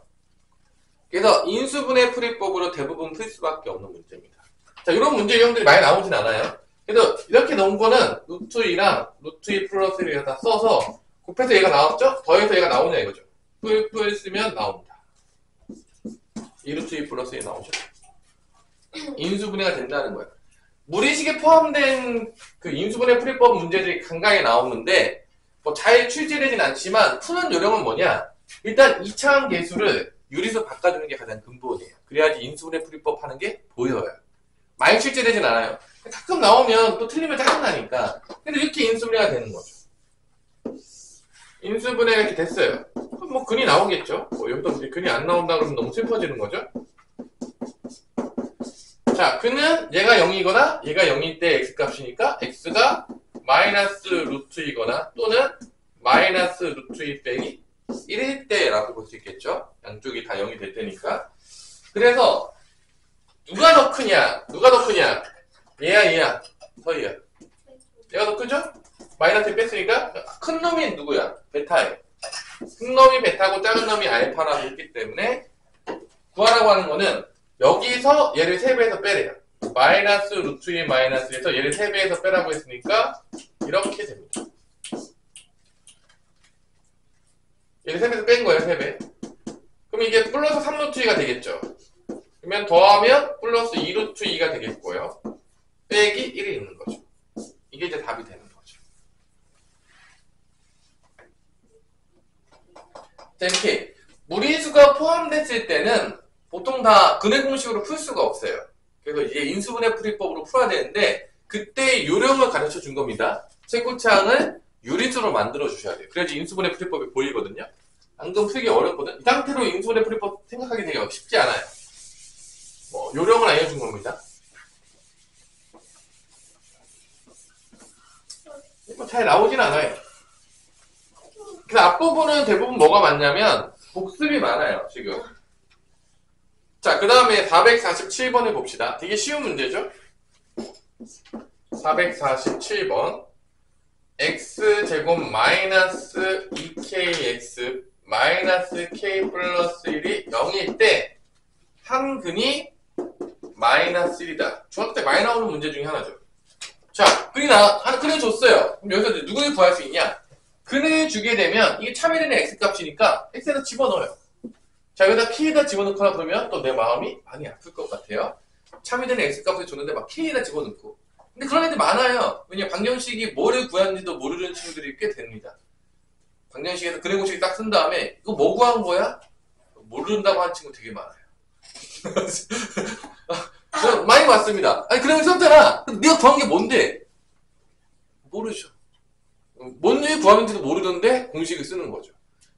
그래서 인수분해 풀이법으로 대부분 풀 수밖에 없는 문제입니다. 자, 이런 문제 유형들이 많이 나오진 않아요. 그래서 이렇게 넣은 거는 루트 2랑 루트 2 플러스 1을 다 써서 곱해서 얘가 나왔죠? 더해서 얘가 나오냐 이거죠. 풀 쓰면 나옵니다. 2 루트 2 플러스 1 나오죠. 인수분해가 된다는 거예요. 무리식에 포함된 그 인수분해 풀이법 문제들이 간간히 나오는데 뭐 잘 출제되진 않지만 푸는 요령은 뭐냐? 일단 2차항 개수를 유리수 바꿔주는 게 가장 근본이에요. 그래야지 인수분해 풀이법 하는 게 보여요. 많이 출제되진 않아요. 가끔 나오면 또 틀리면 짜증나니까. 근데 이렇게 인수분해가 되는 거죠. 인수분해가 이렇게 됐어요. 그럼 뭐 근이 나오겠죠. 뭐 여기도 이제 근이 안 나온다 그러면 너무 슬퍼지는 거죠. 자, 근은 얘가 0이거나 얘가 0일 때 x값이니까 x가 마이너스 루트 2거나 또는 마이너스 루트 2 빼기 1일 때라고 볼 수 있겠죠. 양쪽이 다 0이 될 때니까. 그래서 누가 더 크냐? 누가 더 크냐? 얘야? 서희야. 얘가 더 크죠? 마이너스 뺐으니까 큰 놈이 누구야? 베타예요. 큰 놈이 베타고 작은 놈이 알파라고 했기 때문에 구하라고 하는 거는 여기서 얘를 3배에서 빼래요. 마이너스 루트 2 마이너스 1에서 얘를 3배에서 빼라고 했으니까 이렇게 됩니다. 얘를 3배에서 뺀 거예요, 3배. 그럼 이게 플러스 3 루트 2가 되겠죠. 그러면 더하면 플러스 2 루트 2가 되겠고요. 빼기 1이 있는 거죠. 자, 이렇게 무리수가 포함됐을 때는 보통 다 근해 공식으로 풀 수가 없어요. 그래서 이제 인수분해 풀이법으로 풀어야 되는데 그때 요령을 가르쳐 준 겁니다. 채코창을 유리수로 만들어 주셔야 돼요. 그래야지 인수분해 풀이법이 보이거든요. 방금 풀기 어렵거든. 이 상태로 인수분해 풀이법 생각하기 되게 쉽지 않아요. 뭐 요령을 알려준 겁니다. 뭐 잘 나오진 않아요. 그래서 앞부분은 대부분 뭐가 많냐면 복습이 많아요, 지금. 자, 그 다음에 447번을 봅시다. 되게 쉬운 문제죠? 447번. x제곱 마이너스 2kx 마이너스 k 플러스 1이 0일 때 한 근이 마이너스 1이다. 중학교 때 많이 나오는 문제 중에 하나죠. 자, 근을 줬어요. 그럼 여기서 이제 누구를 구할 수 있냐? 근을 주게 되면 이게 참이되는 x값이니까 x에다 집어넣어요. 자, 여기다 k에다 집어넣거나 그러면 또 내 마음이 많이 아플 것 같아요. 참이되는 x값을 줬는데 막 k에다 집어넣고. 근데 그런 애들 많아요. 왜냐면 방정식이 뭐를 구하는지도 모르는 친구들이 꽤 됩니다. 방정식에서 근해 공식을 딱 쓴 다음에 이거 뭐 구한 거야? 모른다고 하는 친구 되게 많아요. 많이 봤습니다. 아니 그러면 썼잖아. 네가 구한 게 뭔데? 모르죠. 뭔지 구하는지도 모르던데 공식을 쓰는 거죠.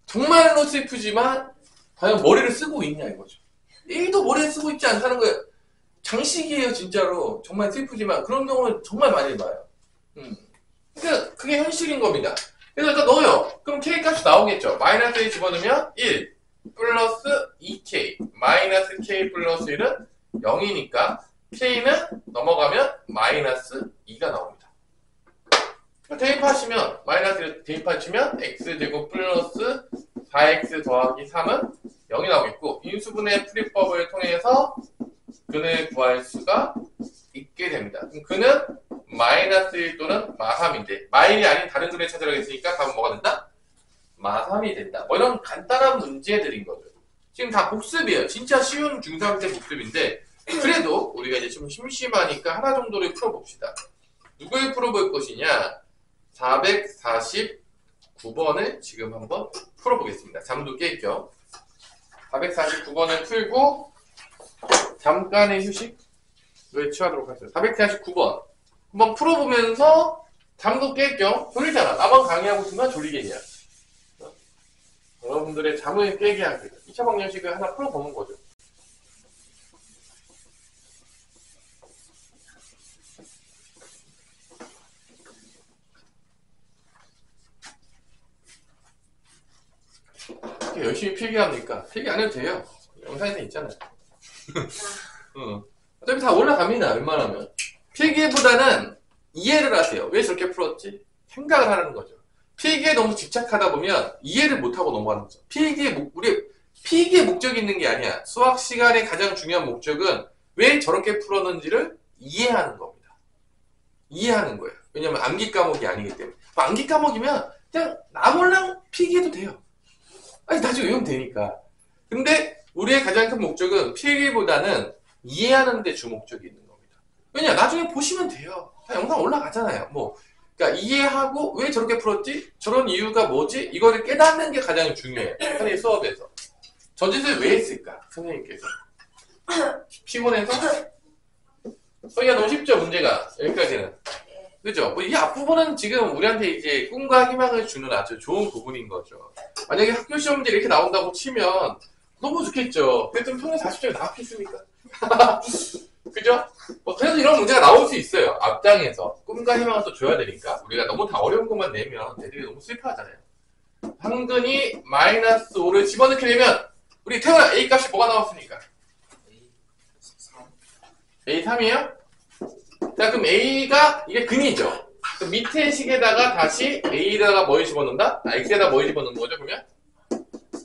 정말로 슬프지만 과연 머리를 쓰고 있냐 이거죠. 1도 머리를 쓰고 있지 않다는 거예요. 장식이에요 진짜로. 정말 슬프지만 그런 경우는 정말 많이 봐요. 그러니까 그게 현실인 겁니다. 그래서 일단 넣어요. 그럼 k 값이 나오겠죠. 마이너스 1 집어넣으면 1 플러스 2k 마이너스 k 플러스 1은 0이니까 k는 넘어가면 마이너스 2가 나옵니다. 대입하시면 마이너스를 대입하시면 x제곱 플러스 4x 더하기 3은 0이 나오겠고 인수분해 풀이법을 통해서 근을 구할 수가 있게 됩니다. 그럼 근은 마이너스 1 또는 마3인데 마1이 아닌 다른 근을 찾으라고 했으니까 답은 뭐가 된다? 마3이 된다. 뭐 이런 간단한 문제들인 거죠. 지금 다 복습이에요. 진짜 쉬운 중3 때 복습인데 그래도 우리가 이제 좀 심심하니까 하나 정도를 풀어봅시다. 누굴 풀어볼 것이냐? 449번을 지금 한번 풀어보겠습니다. 잠도 깰 겸 449번을 풀고 잠깐의 휴식을 취하도록 하겠습니다. 449번 한번 풀어보면서 잠도 깰 겸 졸리잖아. 나만 강의하고 있으면 졸리겠냐. 여러분들의 잠을 깨게 하기 2차 방정식을 하나 풀어보는 거죠. 이렇게 열심히 필기합니까? 필기 안 해도 돼요. 영상에서 있잖아요. 어차피 다 올라갑니다. 웬만하면. 필기보다는 이해를 하세요. 왜 저렇게 풀었지? 생각을 하는 거죠. 필기에 너무 집착하다 보면 이해를 못하고 넘어가는 거죠. 우리 필기의 목적이 있는 게 아니야. 수학 시간의 가장 중요한 목적은 왜 저렇게 풀었는지를 이해하는 겁니다. 이해하는 거예요. 왜냐면 암기 과목이 아니기 때문에. 암기 과목이면 그냥 나 몰랑 필기해도 돼요. 아니 나중에 외우면 되니까. 근데 우리의 가장 큰 목적은 필기보다는 이해하는 데 주목적이 있는 겁니다. 왜냐 나중에 보시면 돼요. 다 영상 올라가잖아요. 그러니까 이해하고 왜 저렇게 풀었지? 저런 이유가 뭐지? 이거를 깨닫는 게 가장 중요해요. 선생님 수업에서. 저 짓을 왜 했을까? 선생님께서. 피곤해서? 야 너무 쉽죠 문제가. 여기까지는. 그죠? 이 앞부분은 지금 우리한테 이제 꿈과 희망을 주는 아주 좋은 부분인 거죠. 만약에 학교 시험 문제 이렇게 나온다고 치면 너무 좋겠죠. 근데 좀 평균 40점이 나왔겠습니까? 그죠? 그래서 이런 문제가 나올 수 있어요. 앞장에서. 꿈과 희망을 또 줘야 되니까. 우리가 너무 다 어려운 것만 내면 애들이 너무 슬퍼하잖아요. 한근이 마이너스 5를 집어넣게 되면 우리 태어나 A 값이 뭐가 나왔습니까? A3이에요? 자, 그럼 A가 이게 근이죠. 그럼 밑에 식에다가 다시 A에다가 뭘 집어넣는다? X에다 뭘 집어넣는 거죠, 그러면?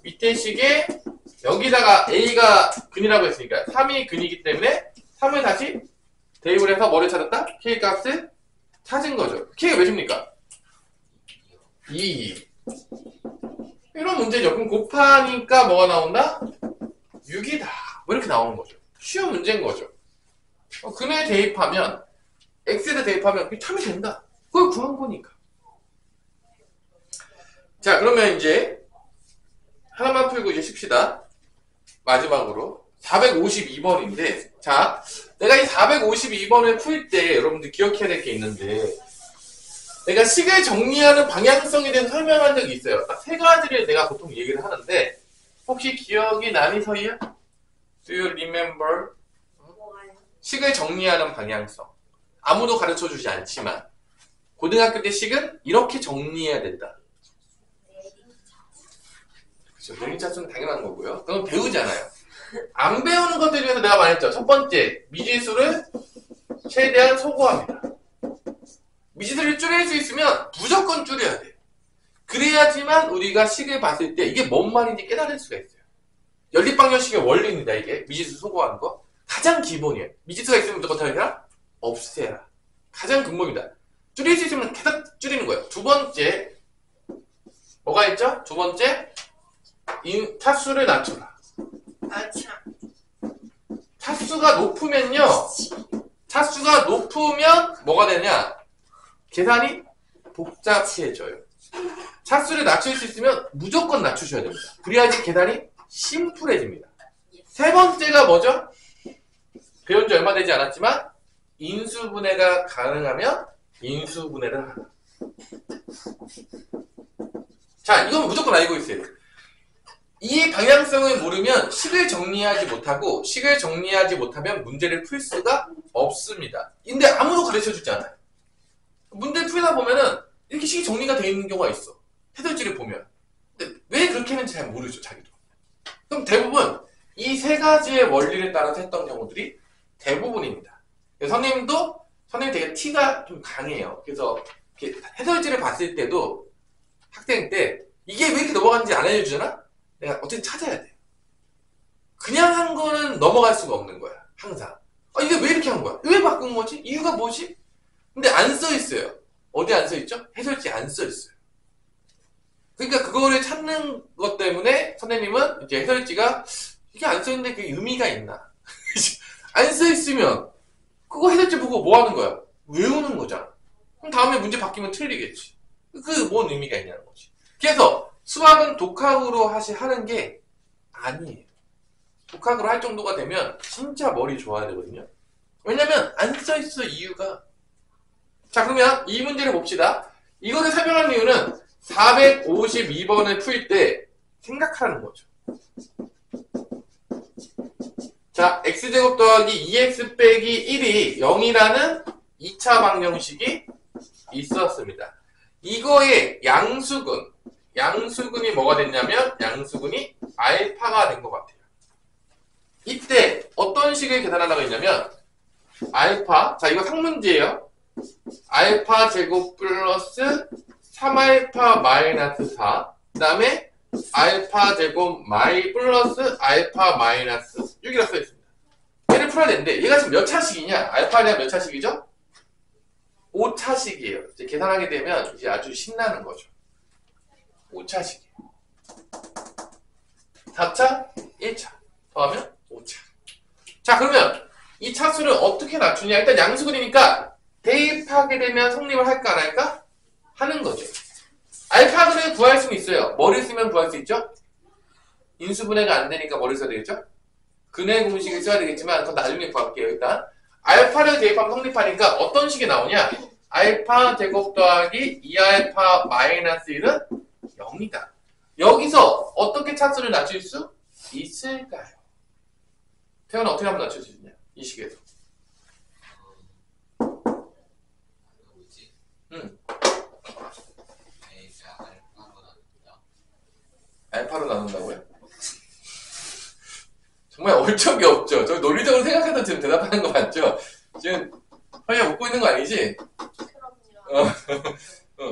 밑에 식에 여기다가 A가 근이라고 했으니까 3이 근이기 때문에 3을 다시 대입을 해서 뭐를 찾았다? K 값을 찾은 거죠. K가 몇입니까? 2. 이런 문제죠. 그럼 곱하니까 뭐가 나온다? 6이다. 뭐 이렇게 나오는 거죠. 쉬운 문제인 거죠. 근에 대입하면 X에다 대입하면 그게 참이 된다. 그걸 구한 거니까. 자, 그러면 이제 하나만 풀고 이제 쉽시다. 마지막으로 452번인데 자, 내가 이 452번을 풀 때 여러분들 기억해야 될 게 있는데 내가 식을 정리하는 방향성에 대해서 설명한 적이 있어요. 딱 세 가지를 내가 보통 얘기를 하는데 혹시 기억이 나니 서희야? Do you remember? 뭐가요? 식을 정리하는 방향성. 아무도 가르쳐 주지 않지만 고등학교 때 식은 이렇게 정리해야 된다. 그렇죠. 내림차수는 당연한 거고요. 그건 배우잖아요. 안 배우는 것들 중에서 내가 말했죠. 첫 번째, 미지수를 최대한 소거합니다. 미지수를 줄일 수 있으면 무조건 줄여야 돼요. 그래야지만 우리가 식을 봤을 때 이게 뭔 말인지 깨달을 수가 있어요. 연립방정식의 원리입니다. 이게 미지수 소거하는 거. 가장 기본이에요. 미지수가 있으면 무조건 어떻게 해라? 없애라. 가장 근본입니다. 줄일 수 있으면 계속 줄이는 거예요. 두 번째, 뭐가 있죠? 두 번째, 차수를 낮춰라. 차수가 높으면요. 차수가 높으면 뭐가 되냐? 계산이 복잡해져요. 차수를 낮출 수 있으면 무조건 낮추셔야 됩니다. 그래야지 계산이 심플해집니다. 세 번째가 뭐죠? 배운 지 얼마 되지 않았지만 인수분해가 가능하면 인수분해를 하라. 자, 이건 무조건 알고 있어야 돼요. 이 방향성을 모르면 식을 정리하지 못하고 식을 정리하지 못하면 문제를 풀 수가 없습니다. 근데 아무도 가르쳐주지 않아요. 문제를 풀다 보면은 이렇게 식이 정리가 되어 있는 경우가 있어. 해설지를 보면. 근데 왜 그렇게 했는지 잘 모르죠, 자기도. 그럼 대부분 이 세 가지의 원리를 따라서 했던 경우들이 대부분입니다. 선생님이 되게 티가 좀 강해요. 그래서 이렇게 해설지를 봤을 때도 학생 때 이게 왜 이렇게 넘어가는지 안 알려주잖아? 내가 어떻게 찾아야 돼. 그냥 한 거는 넘어갈 수가 없는 거야. 항상. 이게 왜 이렇게 한 거야? 왜 바꾼 거지? 이유가 뭐지? 근데 안 써 있어요. 어디 안 써 있죠? 해설지 안 써 있어요. 그러니까 그거를 찾는 것 때문에 선생님은 이제 해설지가 이게 안 써 있는데 그게 의미가 있나? 안 써 있으면 그거 해설지 보고 뭐 하는 거야? 외우는 거잖아. 그럼 다음에 문제 바뀌면 틀리겠지. 그 뭔 의미가 있냐는 거지. 그래서 수학은 독학으로 하는 게 아니에요. 독학으로 할 정도가 되면 진짜 머리 좋아야 되거든요. 왜냐면 안 써 있어 이유가. 자, 그러면 이 문제를 봅시다. 이거를 설명한 이유는 452번을 풀 때 생각하는 거죠. 자, x제곱 더하기 2x 빼기 1이 0이라는 2차 방정식이 있었습니다. 이거의 양수근이 뭐가 됐냐면 양수근이 알파가 된 것 같아요. 이때 어떤 식을 계산하려고 했냐면 알파, 자 이거 상문제예요. 알파 제곱 플러스 3알파 마이너스 4, 그 다음에 알파 제곱 플러스 알파 마이너스 6이라고 써있습니다. 얘를 풀어야 되는데 얘가 지금 몇 차식이냐? 알파가 몇 차식이죠? 5차식이에요. 이제 계산하게 되면 이제 아주 신나는 거죠. 5차식이에요. 4차, 1차 더하면 5차. 자, 그러면 이 차수를 어떻게 낮추냐? 일단 양수근이니까 대입하게 되면 성립을 할까 안 할까? 하는 거죠. 알파근을 구할 수는 있어요. 뭐를 쓰면 구할 수 있죠? 인수분해가 안 되니까 뭐를 써야 되겠죠? 근해 공식을 써야 되겠지만 그건 나중에 구할게요. 일단 알파를 대입하면 성립하니까 어떤 식이 나오냐? 알파 제곱 더하기 2알파 마이너스 1은 0이다. 여기서 어떻게 차수를 낮출 수 있을까요? 태연아 어떻게 하면 낮출 수 있냐? 이 식에서. 뭐지? 응. A가 알파로 나눈다. 알파로 나눈다고요? 정말 어처구니 없죠? 저 논리적으로 생각해서 지금 대답하는 거 맞죠? 지금 허리가 웃고 있는 거 아니지? 그럼요.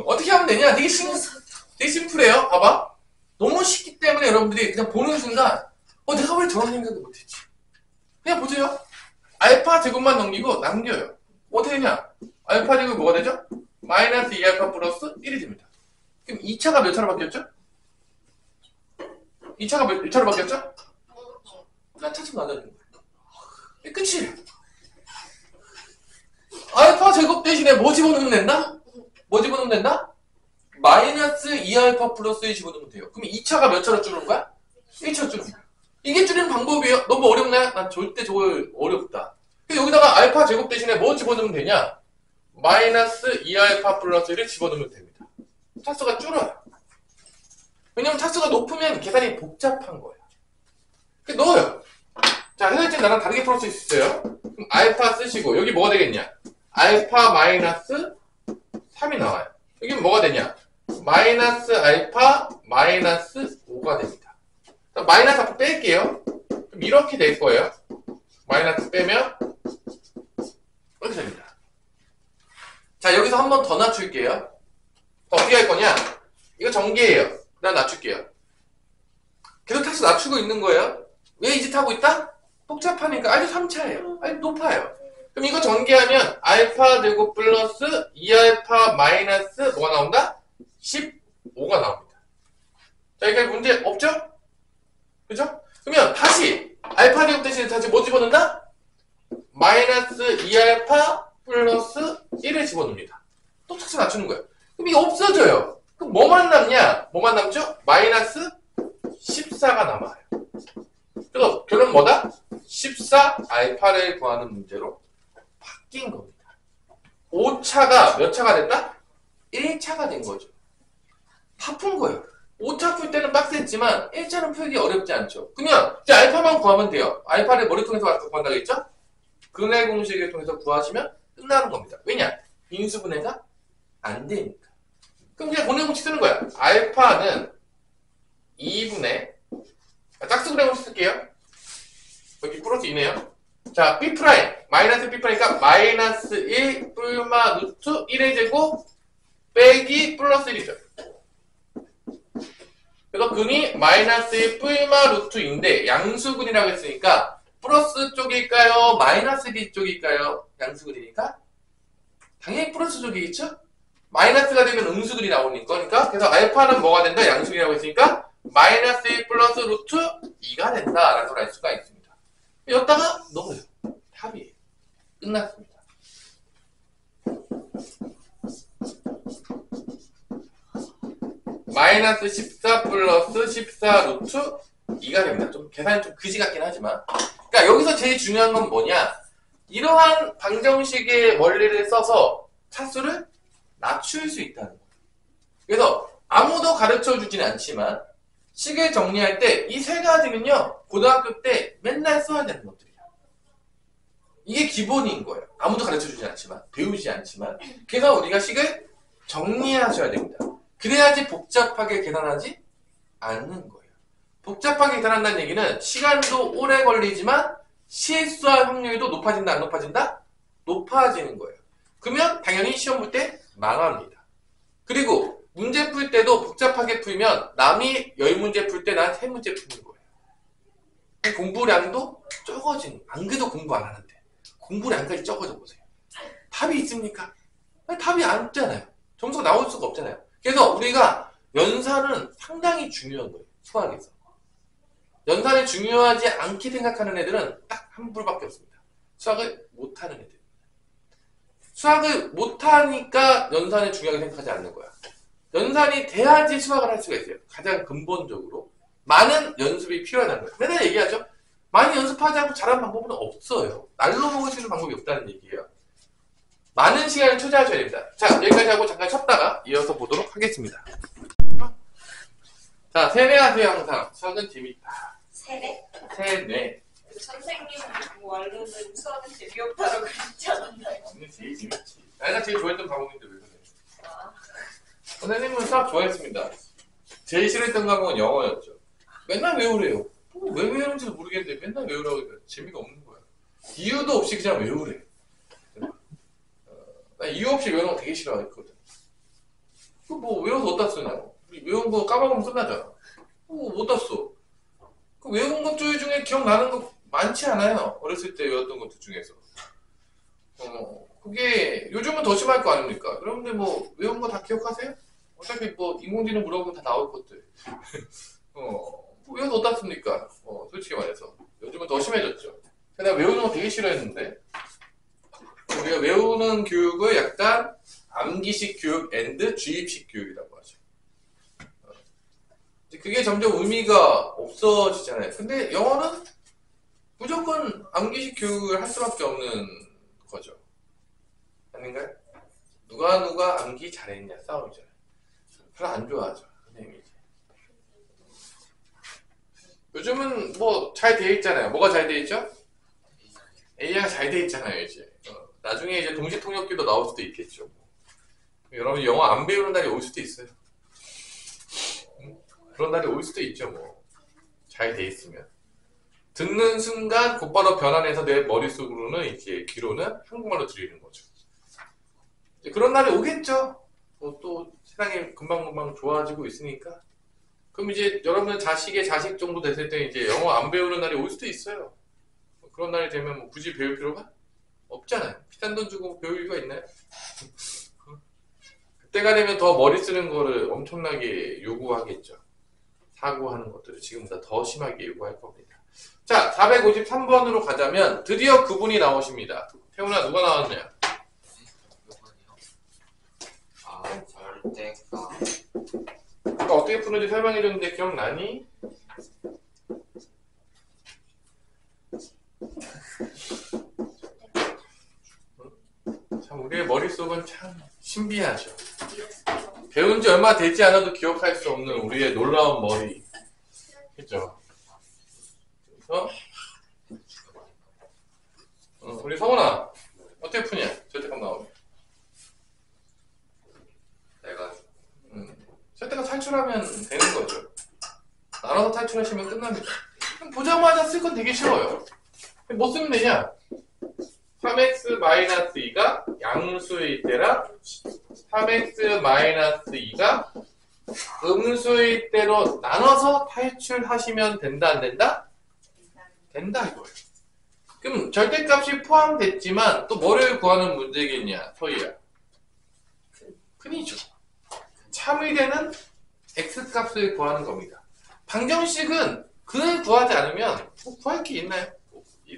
어떻게 하면 되냐? 되게 심플해요. 봐봐. 너무 쉽기 때문에 여러분들이 그냥 보는 순간 내가 왜 저런 생각을 못했지? 그냥 보세요. 알파 제곱만 넘기고 남겨요. 어떻게 되냐? 알파 제곱이 뭐가 되죠? 마이너스 2알파 플러스 1이 됩니다. 그럼 2차가 몇 차로 바뀌었죠? 2차가 몇 차로 바뀌었죠? 그냥 차수 낮아지는 거예요. 끝이에요. 알파 제곱 대신에 뭐 집어넣으면 된다? 뭐 집어넣으면 된다? 마이너스 2알파 플러스 1 집어넣으면 돼요. 그럼 2차가 몇 차로 줄는 거야? 1차 줄입니다. 이게 줄이는 방법이에요. 너무 어렵나요? 난 절대 저거 어렵다. 그래서 여기다가 알파 제곱 대신에 뭐 집어넣으면 되냐? 마이너스 2알파 플러스 1을 집어넣으면 됩니다. 차수가 줄어요. 왜냐면 차수가 높으면 계산이 복잡한 거예요. 그래서 넣어요. 자, 해설진 나랑 다르게 풀 수 있어요. 그럼 알파 쓰시고 여기 뭐가 되겠냐? 알파 마이너스 3이 나와요. 여기 뭐가 되냐? 마이너스 알파 마이너스 5가 됩니다. 마이너스 앞에 뺄게요. 그럼 이렇게 될 거예요. 마이너스 빼면 이렇게 됩니다. 자, 여기서 한 번 더 낮출게요. 어떻게 할 거냐? 이거 전개예요. 그 다음 낮출게요. 계속 타수 낮추고 있는 거예요. 왜 이 짓 하고 있다? 복잡하니까. 아니 3차예요. 아니 높아요. 그럼 이거 전개하면 알파 제곱 플러스 2알파 마이너스 뭐가 나온다? 15가 나옵니다. 자, 여기까지 문제 없죠? 그죠? 그러면 다시 알파 제곱 대신에 다시 뭐 집어넣는다? 마이너스 2알파 플러스 1을 집어넣습니다. 또 차수 낮추는 거예요. 그럼 이게 없어져요. 그럼 뭐만 남냐? 뭐만 남죠? 마이너스 14가 남아요. 그래서 결론은 뭐다? 14 알파를 구하는 문제로 바뀐 겁니다. 5차가 몇 차가 됐다? 1차가 된 거죠. 다 푼 거예요. 5차 풀 때는 빡셌지만 1차는 풀기 어렵지 않죠. 그냥 이제 알파만 구하면 돼요. 알파를 머리 통해서 아까 구한다고 했죠? 근해 공식을 통해서 구하시면 끝나는 겁니다. 왜냐? 인수분해가 안 되니까. 그럼 그냥 근해 공식 쓰는 거야. 알파는 2분의 짝수 근해 공식 쓸게요. 여기 플러스 2네요. 자, B 프라임 마이너스 B 프라임이니까 마이너스 1 뿔마 루트 1의 제곱 빼기 플러스 1이죠. 그래서 근이 마이너스 1 뿔마 루트인데 양수근이라고 했으니까 플러스 쪽일까요? 마이너스 B 쪽일까요? 양수근이니까 당연히 플러스 쪽이겠죠? 마이너스가 되면 음수근이 나오니까. 그러니까 그래서 알파는 뭐가 된다? 양수근이라고 했으니까 마이너스 1 플러스 루트 2가 된다라는 걸 알 수가 있습니다. 여기다가 넣어요. 답이에요. 끝났습니다. 마이너스 14 플러스 14 루트 2가 됩니다. 좀 계산이 좀 그지 같긴 하지만. 그러니까 여기서 제일 중요한 건 뭐냐? 이러한 방정식의 원리를 써서 차수를 낮출 수 있다는 거예요. 그래서 아무도 가르쳐 주진 않지만 식을 정리할 때 이 세 가지는요, 고등학교 때 맨날 써야 되는 것들이에요. 이게 기본인 거예요. 아무도 가르쳐 주진 않지만, 배우지 않지만. 그래서 우리가 식을 정리하셔야 됩니다. 그래야지 복잡하게 계산하지 않는 거예요. 복잡하게 계산한다는 얘기는 시간도 오래 걸리지만 실수할 확률도 높아진다, 안 높아진다? 높아지는 거예요. 그러면 당연히 시험 볼 때 망합니다. 그리고 문제 풀 때도 복잡하게 풀면 남이 10문제 풀 때 난 3문제 푸는 거예요. 공부량도 적어지는 거예요. 안 그래도 공부 안 하는데 공부량까지 적어져 보세요. 답이 있습니까? 아니, 답이 안 있잖아요. 점수가 나올 수가 없잖아요. 그래서 우리가 연산은 상당히 중요한 거예요. 수학에서. 연산이 중요하지 않게 생각하는 애들은 딱 한 불밖에 없습니다. 수학을 못하는 애들. 수학을 못하니까 연산을 중요하게 생각하지 않는 거야. 연산이 돼야지 수학을 할 수가 있어요. 가장 근본적으로. 많은 연습이 필요하다는 거예요. 맨날 얘기하죠. 많이 연습하지 않고 잘하는 방법은 없어요. 날로 먹을 수 있는 방법이 없다는 얘기예요. 많은 시간을 투자하셔야 됩니다. 자, 여기까지 하고 잠깐 쉬었다가 이어서 보도록 하겠습니다. 자, 세뇌하세요 항상. 수학은 재밌다. 세네? 세뇌. 선생님 원로는 수학은 재미없다고 그랬지 않았나요? 근데 제일 재밌지. 내가 제일 좋아했던 과목인데 왜 그래? 아, 선생님은 수학 좋아했습니다. 제일 싫어했던 과목은 영어였죠. 맨날 외우래요. 왜 외우는지도 모르겠는데 맨날 외우라고 하니까 재미가 없는 거야. 이유도 없이 그냥 외우래. 나 이유 없이 외우는 거 되게 싫어했거든. 그 뭐 외워서 어디다 쓰나요? 외운 거 까먹으면 끝나잖아. 어디다 써? 그 외운 것 중에 기억나는 거 많지 않아요. 어렸을 때 외웠던 것들 중에서. 그게 요즘은 더 심할 거 아닙니까? 그런데 뭐 외운 거 다 기억하세요? 어차피 뭐 인공지능 물어보면 다 나올 것들. 외워서 어디다 씁니까? 솔직히 말해서. 요즘은 더 심해졌죠. 내가 외우는 거 되게 싫어했는데 우리가 외우는 교육을 약간 암기식 교육 앤드 주입식 교육이라고 하죠. 그게 점점 의미가 없어지잖아요. 근데 영어는 무조건 암기식 교육을 할 수밖에 없는 거죠. 아닌가요? 누가 암기 잘했냐 싸움이잖아요. 별로 안 좋아하죠. 선생님이 이제. 요즘은 뭐 잘 돼 있잖아요. 뭐가 잘 돼 있죠? AI가 잘 돼 있잖아요, 이제. 나중에 이제 동시 통역기도 나올 수도 있겠죠. 여러분 영어 안 배우는 날이 올 수도 있어요. 그런 날이 올 수도 있죠, 뭐. 잘 돼 있으면. 듣는 순간 곧바로 변환해서 내 머릿속으로는 이제 귀로는 한국말로 들리는 거죠. 이제 그런 날이 오겠죠. 뭐 또 세상이 금방금방 좋아지고 있으니까. 그럼 이제 여러분 자식의 자식 정도 됐을 때 이제 영어 안 배우는 날이 올 수도 있어요. 그런 날이 되면 뭐 굳이 배울 필요가 없잖아요. 비싼 돈 주고 배울 이유가 있나요? 그때가 되면 더 머리 쓰는 거를 엄청나게 요구하겠죠. 사고하는 것들을 지금보다 더 심하게 요구할 겁니다. 자, 453번으로 가자면 드디어 그분이 나오십니다. 태훈아 누가 나왔냐? 요번이요? 아, 절대가 아까 어떻게 푸는지 설명해줬는데 기억나니? 참 우리의 머릿속은 참 신비하죠. 배운 지 얼마 되지 않아도 기억할 수 없는 우리의 놀라운 머리. 그죠? 우리 성훈아 어떻게 푸냐? 절대값 나오면 내가 절대값 탈출하면 되는 거죠. 나눠서 탈출하시면 끝납니다. 그럼 보자마자 쓸 건 되게 쉬워요. 뭐 쓰면 되냐? 3x-2가 양수일 때랑 3x-2가 음수일 때로 나눠서 탈출하시면 된다 안 된다? 된다 이거예요. 그럼 절대값이 포함됐지만 또 뭐를 구하는 문제겠냐 소희야? 근이죠. 참이 되는 x값을 구하는 겁니다. 방정식은 근을 구하지 않으면 뭐 구할 게 있나요?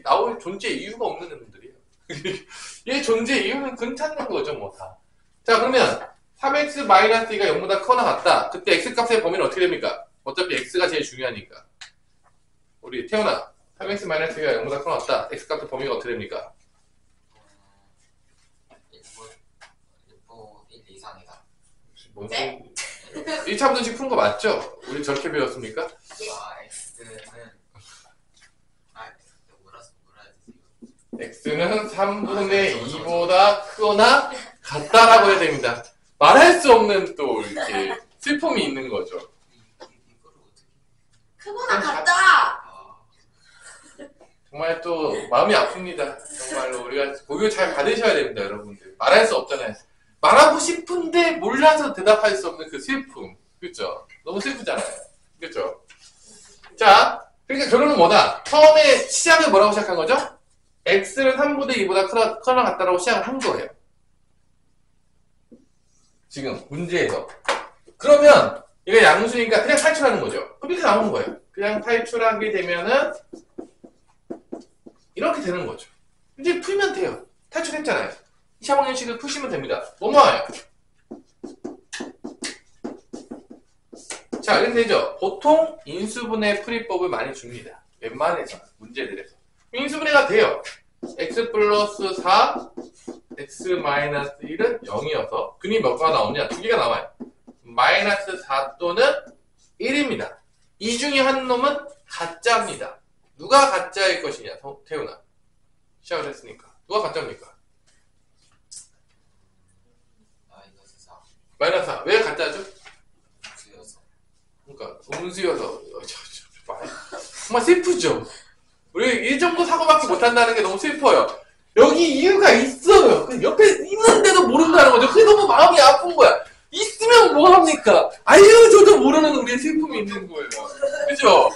나올 존재 이유가 없는 애들이에요. 얘 존재 이유는 근 찾는 거죠 뭐 다. 자 그러면 3x-2가 0보다 크거나 같다. 그때 x값의 범위는 어떻게 됩니까? 어차피 x가 제일 중요하니까. 우리 태훈아 3x-2가 0보다 크거나 같다. x값의 범위가 어떻게 됩니까? 1 이상이다. 뭔 네? 1차 분식 푼 거 맞죠? 우리 저렇게 배웠습니까? 아, x는 뭐라 해야 되지? x는 3분의 2보다 크거나 같다라고 해야 됩니다. 말할 수 없는 또 이렇게 슬픔이 있는 거죠. 이거를 어떻게? 크거나 같다. 아, 정말 또 마음이 아픕니다. 정말로 우리가 교육 잘 받으셔야 됩니다, 여러분들. 말할 수 없잖아요. 말하고 싶은데 몰라서 대답할 수 없는 그 슬픔. 그렇죠? 너무 슬프잖아요. 그렇죠? 자, 그러니까 결론은 뭐다? 처음에 시작을 뭐라고 시작한 거죠? x는 3분의 2보다 크거나 같다라고 시작을 한 거예요. 지금 문제에서. 그러면 이거 양수니까 그냥 탈출하는 거죠. 그럼 이렇게 나오는 거예요. 그냥 탈출하게 되면은 이렇게 되는 거죠. 이제 풀면 돼요. 탈출했잖아요. 이 샤방정식을 푸시면 됩니다. 넘어와요. 자, 이렇게 되죠. 보통 인수분해 풀이법을 많이 줍니다. 웬만해서 문제들에서. 인수분해가 돼요. x 플러스 4, x 마이너스 1은 0이어서 근이 몇 개가 나오냐? 두 개가 나와요. 마이너스 4 또는 1입니다. 이 중에 한 놈은 가짜입니다. 누가 가짜일 것이냐? 태훈아. 시작을 했으니까. 누가 가짜입니까? 마이너스 4. 마이너스 4. 왜 가짜죠? 수여서. 그러니까 음수여서 정말 슬프죠. 우리 이 정도 사고밖에 못한다는 게 너무 슬퍼요. 여기 이유가 있어요. 옆에 있는데도 모른다는 거죠. 그게 너무 마음이 아픈 거야. 있으면 뭐합니까? 알려줘도 모르는 우리의 슬픔이 있는 거예요. 그죠?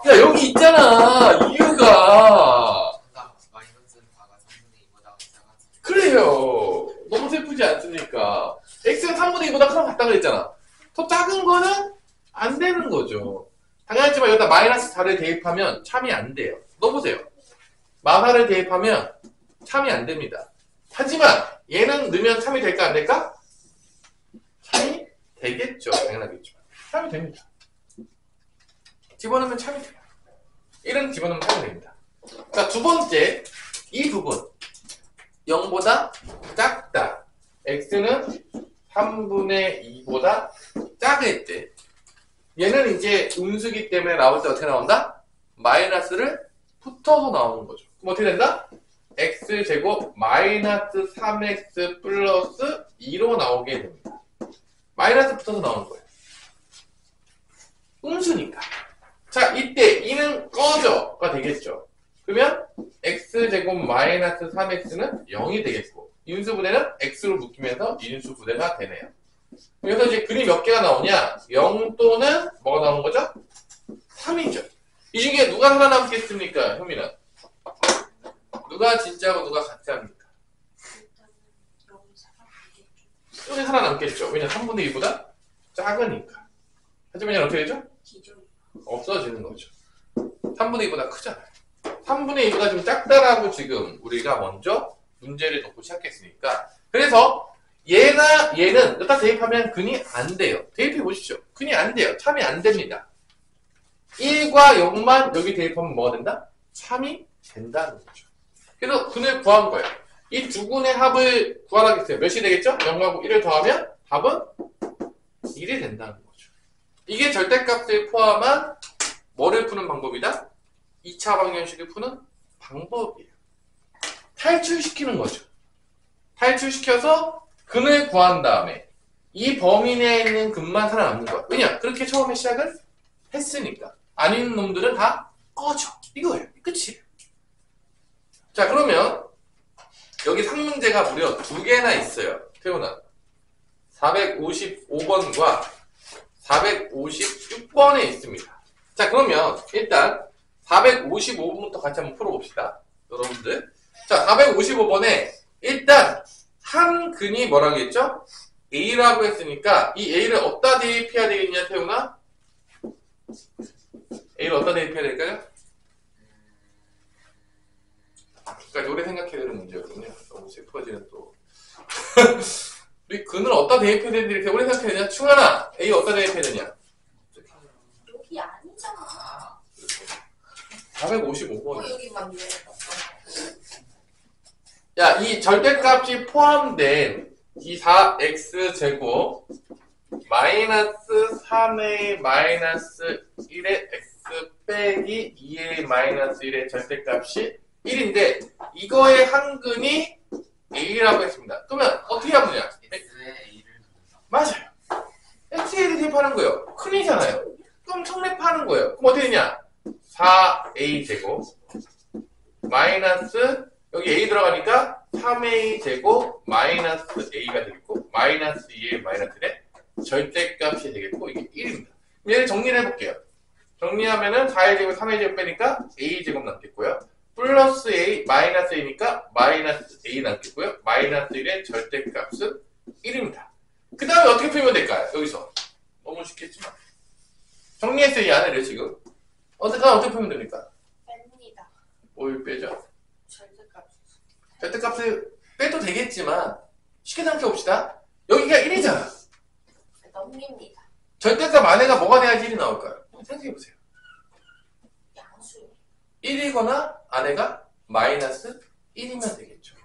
야 여기 있잖아. 이유가. 마이너스 4가 3분의 2보다 작아서. 그래요. 너무 슬프지 않습니까? x는 3분의 2보다 크면 같다 그랬잖아. 더 작은 거는 안 되는 거죠. 당연하지만 여기다 마이너스 4를 대입하면 참이 안 돼요. 넣어보세요. 마사를 대입하면 참이 안 됩니다. 하지만 얘는 넣으면 참이 될까 안 될까? 참이 되겠죠. 당연하겠죠. 참이 됩니다. 집어넣으면 참이 돼요. 1은 집어넣으면 참이 됩니다. 자, 두 번째, 이 부분 0보다 작다. x는 3분의 2보다 작을 때 얘는 이제 음수기 때문에 나올 때 어떻게 나온다? 마이너스를 붙어서 나오는 거죠. 그럼 어떻게 된다? x제곱 마이너스 3x 플러스 2로 나오게 됩니다. 마이너스 붙어서 나오는 거예요. 음수니까. 자, 이때 2는 꺼져가 되겠죠. 그러면 x제곱 마이너스 3x는 0이 되겠고 인수분해는 x로 묶이면서 인수분해가 되네요. 그래서 이제 근이 몇 개가 나오냐? 0 또는 뭐가 나오는 거죠? 3이죠. 이 중에 누가 살아남겠습니까? 효민은? 누가 진짜고 누가 가짜입니까? 일단은 영이 살아남겠죠. 여기 살아남겠죠. 왜냐면 3분의 2보다 작으니까. 하지만 얘는 어떻게 되죠? 기존. 없어지는 거죠. 3분의 2보다 크잖아요. 3분의 2보다 좀 작다라고 지금 우리가 먼저 문제를 놓고 시작했으니까. 그래서 얘나 얘는 여기다 대입하면 근이 안 돼요. 대입해 보십시오. 근이 안 돼요. 참이 안 됩니다. 1과 0만 여기 대입하면 뭐가 된다? 참이 된다는 거죠. 그래서 근을 구한 거예요. 이 두 근의 합을 구하라겠어요. 몇이 되겠죠? 0하고 1을 더하면 답은 1이 된다는 거죠. 이게 절대값을 포함한 뭐를 푸는 방법이다? 2차 방정식을 푸는 방법이에요. 탈출시키는 거죠. 탈출시켜서 근을 구한 다음에 이 범위 내에 있는 근만 살아남는 거야. 왜냐? 그렇게 처음에 시작을 했으니까. 아닌 놈들은 다 꺼져. 이거예요. 끝이에요. 자, 그러면 여기 상문제가 무려 2개나 있어요. 태훈아. 455번과 456번에 있습니다. 자, 그러면 일단 455번부터 같이 한번 풀어봅시다. 여러분들. 자, 455번에 일단 한 근이 뭐라고 했죠? A라고 했으니까 이 A를 어디다 대입해야 되겠냐, 태훈아? A를 어디다 대입해야 될까요? 까지 오래 생각해야 되는 문제거든요. 너무 슬퍼지는 또. 우리 근을 어디다 대입해야 되는지 이렇게 오래 생각해야 되냐? 충하나, A 어디다 대입해야 되냐? 여기 아니잖아. 455번. 여기 맞네. 야, 이 절대값이 포함된 이 4x제곱 마이너스 3a 마이너스 1의 x 빼기 2a 마이너스 1의 절대값이 1인데 이거의 한 근이 a라고 했습니다. 그러면 어떻게 하면 되냐? x에 a를 넣는다. 맞아요. x에 대입하는 거예요. 큰이잖아요. 그럼 성립하는 거예요. 그럼 어떻게 되냐? 4a 제곱 마이너스 여기 a 들어가니까 3a 제곱 마이너스 a가 되겠고 마이너스 2a 마이너스 1의 절대값이 되겠고 이게 1입니다. 얘를 정리를 해볼게요. 정리하면은 4a 제곱 3a 제곱 빼니까 a 제곱 남겠고요. 플러스 a 마이너스 a니까 마이너스 a 남겠고요. 마이너스 1의 절대값은 1입니다. 그 다음에 어떻게 풀면 될까요? 여기서 너무 쉽겠지만 정리했어요. 이 안에를 지금 어떻게 풀면 됩니까? 뺍니다. 뭘 빼죠? 절대값. 절대값을 빼도 되겠지만 쉽게 생각해봅시다. 여기가 1이잖아. 넘깁니다. 절대값 안에가 뭐가 돼야지 1이 나올까요? 생각해보세요. 양수. 1이거나 안에가 마이너스 1이면 되겠죠.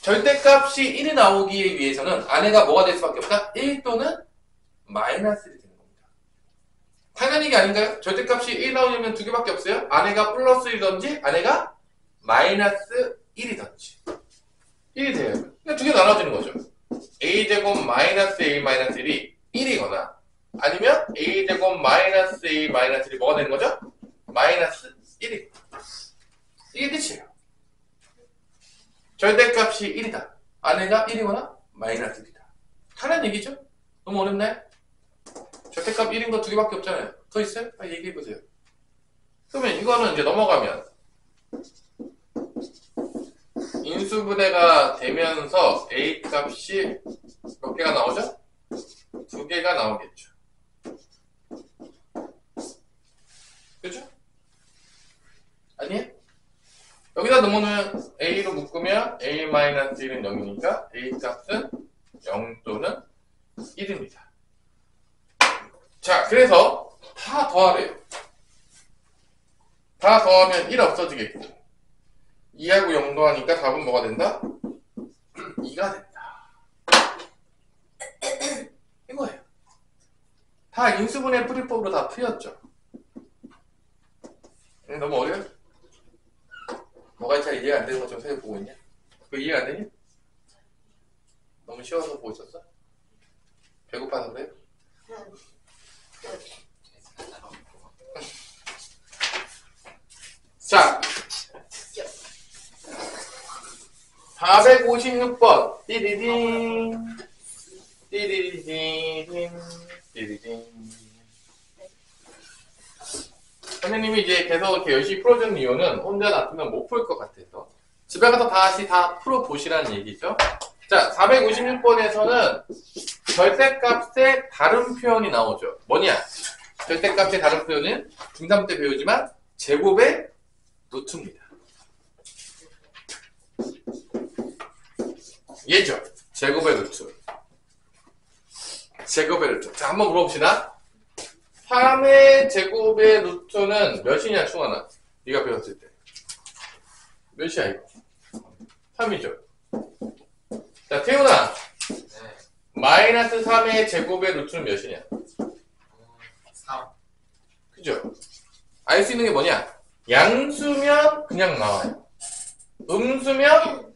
절대값이 1이 나오기 위해서는 안에가 뭐가 될 수밖에 없다? 1 또는 마이너스 1이 되는 겁니다. 당연히 이게 아닌가요? 절대값이 1 나오려면 두 개밖에 없어요. 안에가 플러스 1이든지 안에가 마이너스 1이든지 1이 돼요. 그러니까 두 개 나눠지는 거죠. a제곱 마이너스 a 마이너스 1이 1이거나 아니면 a제곱 마이너스 a 마이너스 1이 뭐가 되는 거죠? 마이너스 1이 이게 끝이에요. 절대값이 1이다. 안에가 1이거나 마이너스 1이다. 당연한 얘기죠? 너무 어렵나요? 절대값 1인 거 두 개밖에 없잖아요. 더 있어요? 빨리 얘기해보세요. 그러면 이거는 이제 넘어가면 인수분해가 되면서 a 값이 몇 개가 나오죠? 두 개가 나오겠죠. 그죠? 아니에요? 여기다 넣으면 a로 묶으면 a-1은 0이니까 a 값은 0 또는 1입니다. 자, 그래서 다 더하래요. 다 더하면 1 없어지겠고 2하고 0 더하니까 답은 뭐가 된다? 2가 된다. 이거예요. 다 인수분해 풀이법으로 다 풀렸죠. 너무 어려워? 뭐가 잘 이해가 안 되는 것좀 생각해 보고 있냐? 그거 이해가 안 되니? 너무 쉬워서 보고 있었어? 배고파서 그래? 자, 456번 띠리딩 띠리딩 띠리딩. 선생님이 이제 계속 이렇게 열심히 풀어주는 이유는 혼자 놔두면 못 풀 것 같아서 집에 가서 다시 다 풀어보시라는 얘기죠. 자, 456번에서는 절대값의 다른 표현이 나오죠. 뭐냐? 절대값의 다른 표현은 중3 때 배우지만 제곱의 루트입니다. 얘죠. 제곱의 루트. 제곱의 루트. 자, 한번 물어봅시다. 3의 제곱의 루트는 몇이냐, 충환아? 네가 배웠을 때. 몇이야, 이거? 3이죠. 자, 태훈아. 네. 마이너스 3의 제곱의 루트는 몇이냐? 3. 그죠? 알 수 있는 게 뭐냐? 양수면 그냥 나와요. 음수면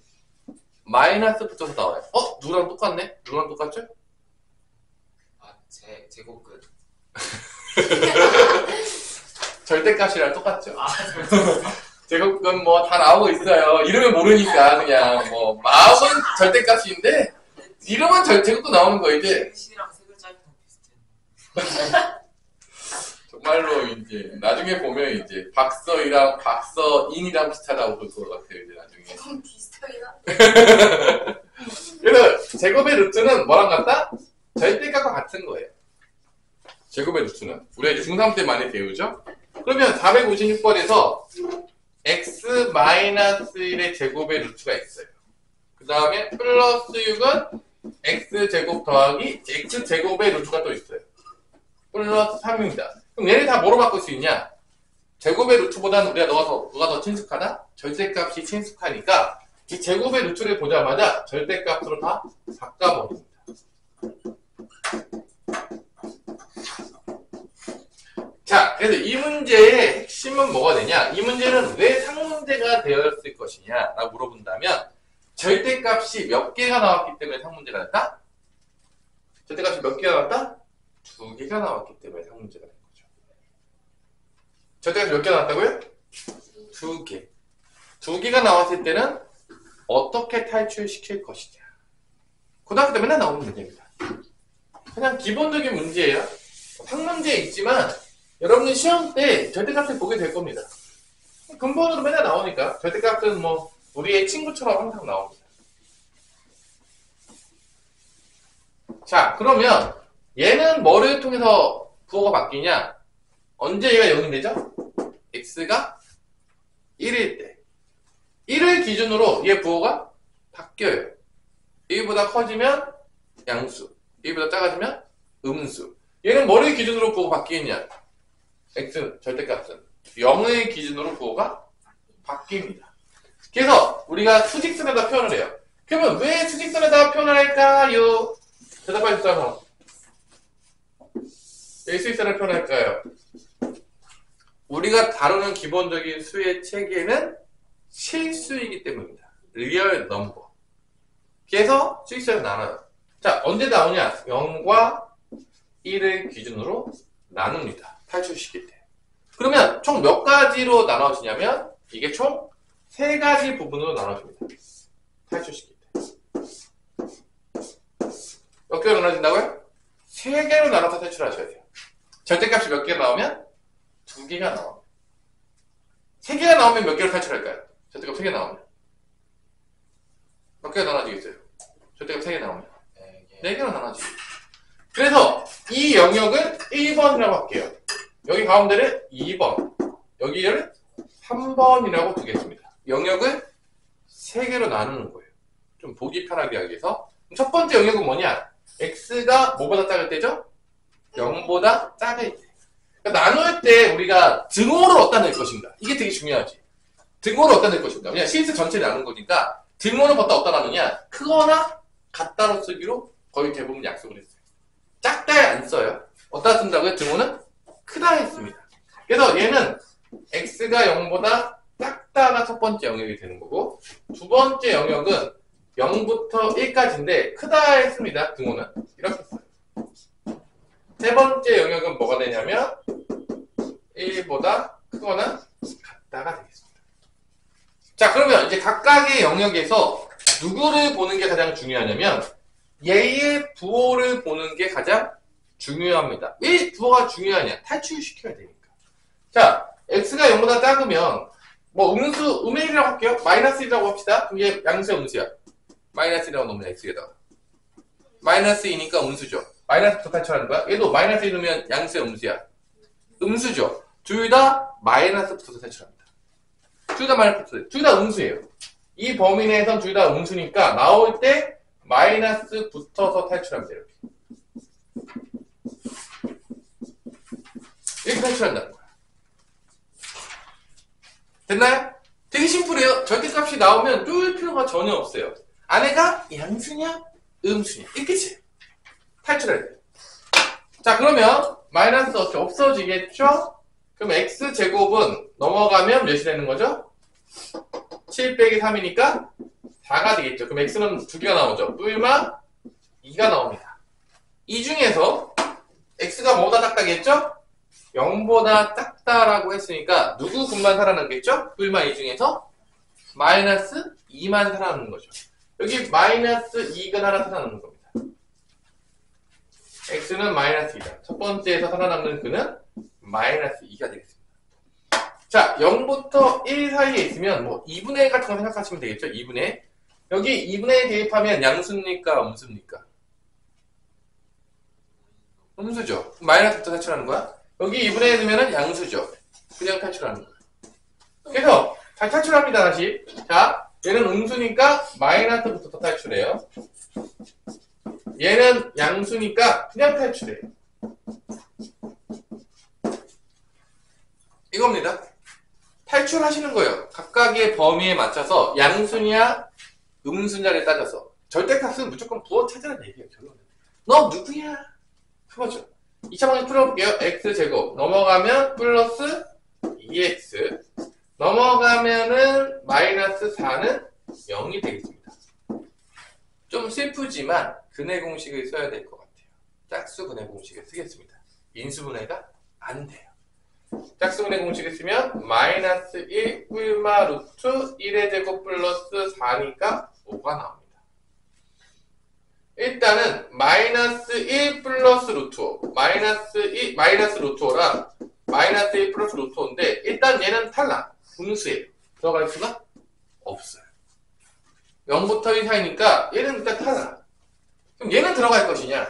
마이너스 붙어서 나와요. 누구랑 똑같네? 누구랑 똑같죠? 제곱 끝. 절대값이랑 똑같죠. 제곱은 뭐 다 나오고 있어요. 이름을 모르니까 그냥 뭐 마음은 절대값인데 이름은 제곱도 나오는 거 이제. 시랑 세 글자랑 비슷해. 정말로 이제 나중에 보면 이제 박서희랑 박서인이랑 비슷하다고 볼 것 같아요. 이제 나중에. 조금 비슷하긴 한데. 그래서 제곱의 루트는 뭐랑 같다? 절대값과 같은 거예요. 제곱의 루트는 우리가 이제 중3 때 많이 배우죠. 그러면 456번에서 x-1의 제곱의 루트가 있어요. 그 다음에 플러스 6은 x제곱 더하기 x제곱의 루트가 또 있어요. 플러스 3입니다. 그럼 얘네 다 뭐로 바꿀 수 있냐? 제곱의 루트보다는 누가 더 친숙하다? 절대값이 친숙하니까 이 제곱의 루트를 보자마자 절대값으로 다 바꿔버립니다. 자, 그래서 이 문제의 핵심은 뭐가 되냐? 이 문제는 왜 상문제가 되었을 것이냐? 라고 물어본다면 절대값이 몇 개가 나왔기 때문에 상문제가 됐다? 절대값이 몇 개가 나왔다? 2개가 나왔기 때문에 상문제가 된 거죠. 절대값이 몇 개 나왔다고요? 2개. 2개가 나왔을 때는 어떻게 탈출시킬 것이냐? 고등학교 때 맨날 나오는 문제입니다. 그냥 기본적인 문제예요. 상문제에 있지만 여러분이 시험 때 절대값을 보게 될 겁니다. 근본으로 맨날 나오니까 절대값은 뭐 우리의 친구처럼 항상 나옵니다. 자, 그러면 얘는 뭐를 통해서 부호가 바뀌냐? 언제 얘가 0이 되죠? x가 1일 때 1을 기준으로 얘 부호가 바뀌어요. 1보다 커지면 양수, 1보다 작아지면 음수. 얘는 뭐를 기준으로 부호가 바뀌느냐? x 절대값은 0의 기준으로 부호가 바뀝니다. 그래서 우리가 수직선에다 표현을 해요. 그러면 왜 수직선에다 표현을 할까요? 대답해 주세요. 왜 수직선을 표현할까요? 우리가 다루는 기본적인 수의 체계는 실수이기 때문입니다. 리얼 넘버. 그래서 수직선을 나눠요. 자, 언제 나오냐? 0과 1을 기준으로 나눕니다. 탈출시킬 때. 그러면 총 몇 가지로 나눠지냐면 이게 총 3가지 부분으로 나눠집니다. 탈출시킬 때. 몇 개로 나눠진다고요? 3개로 나눠서 탈출하셔야 돼요. 절대값이 몇 개가 나오면 2개가 나옵니다. 3개가 나오면 몇 개로 탈출할까요? 절대값 3개 나오면 몇 개가 나눠지겠어요? 절대값 3개 나오면 4개로 나눠지죠. 그래서 이 영역을 1번이라고 할게요. 여기 가운데를 2번, 여기를 3번이라고 두겠습니다. 영역을 3개로 나누는 거예요. 좀 보기 편하게 하기 위해서. 첫 번째 영역은 뭐냐? x가 뭐보다 작을 때죠? 0보다 작을 때. 그러니까 나눌 때 우리가 등호를 어디다 낼 것인가. 이게 되게 중요하지. 등호를 어디다 낼 것인가. 그냥 실수 전체를 나눈 거니까 등호는 어디다 나누냐. 크거나 같다로 쓰기로 거의 대부분 약속을 했어요. 작다에 안 써요. 어디다 쓴다고요? 등호는 크다 했습니다. 그래서 얘는 x가 0보다 작다가 첫 번째 영역이 되는 거고 두 번째 영역은 0부터 1까지인데 크다 했습니다. 등호는 이렇게 써요. 세 번째 영역은 뭐가 되냐면 1보다 크거나 같다가 되겠습니다. 자, 그러면 이제 각각의 영역에서 누구를 보는 게 가장 중요하냐면 얘의 부호를 보는 게 가장 중요합니다. 왜 부호가 중요하냐? 탈출시켜야 되니까. 자, x가 0보다 작으면 뭐 음의 1이라고 할게요. 마이너스 1이라고 합시다. 그게 양수야, 음수야? 마이너스 1이라고 넣으면 x에다가 마이너스 2니까 음수죠. 마이너스부터 탈출하는 거야. 얘도 마이너스 1 넣으면 양수야, 음수야? 음수죠. 둘 다 마이너스부터 탈출합니다. 둘 다 마이너스부터, 둘 다 음수예요. 이 범위 내에선 둘 다 음수니까 나올 때 마이너스 붙어서 탈출합니다. 이렇게 탈출한다는 거야. 됐나요? 되게 심플해요. 절대값이 나오면 뚫을 필요가 전혀 없어요. 안에가 양수냐 음수냐 이게 끝이에요. 탈출할 때. 자, 그러면 마이너스 어떻게 없어지겠죠? 그럼 x제곱은 넘어가면 몇이 되는 거죠? 7 빼기 3이니까 4가 되겠죠. 그럼 x는 두 개가 나오죠. 뿔마 2가 나옵니다. 이 중에서 x가 뭐보다 작다겠죠? 0보다 작다라고 했으니까 누구 gun만 살아남겠죠? 뿔마 2 중에서 마이너스 2만 살아남는 거죠. 여기 마이너스 2가 하나 살아남는 겁니다. x는 마이너스 2다. 첫 번째에서 살아남는 그는 마이너스 2가 되겠습니다. 자, 0부터 1 사이에 있으면 뭐 2분의 1 같은 거 생각하시면 되겠죠? 2분의 1. 여기 2분의 1 대입하면 양수입니까? 음수입니까? 음수죠. 마이너스부터 탈출하는 거야. 여기 2분의 1 넣으면 양수죠. 그냥 탈출하는 거야. 그래서 잘 탈출합니다. 다시. 자, 얘는 음수니까 마이너스부터 탈출해요. 얘는 양수니까 그냥 탈출해요. 이겁니다. 탈출하시는 거예요. 각각의 범위에 맞춰서 양수냐 음수냐를 따져서 절대값은 무조건 부호 찾으라는 얘기예요. 결론은. 너 누구야? 그거죠. 2차 방식 풀어볼게요. x제곱 넘어가면 플러스 2x 넘어가면은 마이너스 4는 0이 되겠습니다. 좀 슬프지만 근해 공식을 써야 될 것 같아요. 짝수 근해 공식을 쓰겠습니다. 인수분해가 안 돼요. 짝수 근해 공식을 쓰면 마이너스 1 꿀마 루트 1의 제곱 플러스 4니까 5가 나옵니다. 일단은 마이너스 1 플러스 루트 5 마이너스 루트 5랑 마이너스 1 플러스 루트 5인데 일단 얘는 탈락. 분수예요. 들어갈 수가 없어요. 0부터 1 사이니까 얘는 일단 탈락. 그럼 얘는 들어갈 것이냐?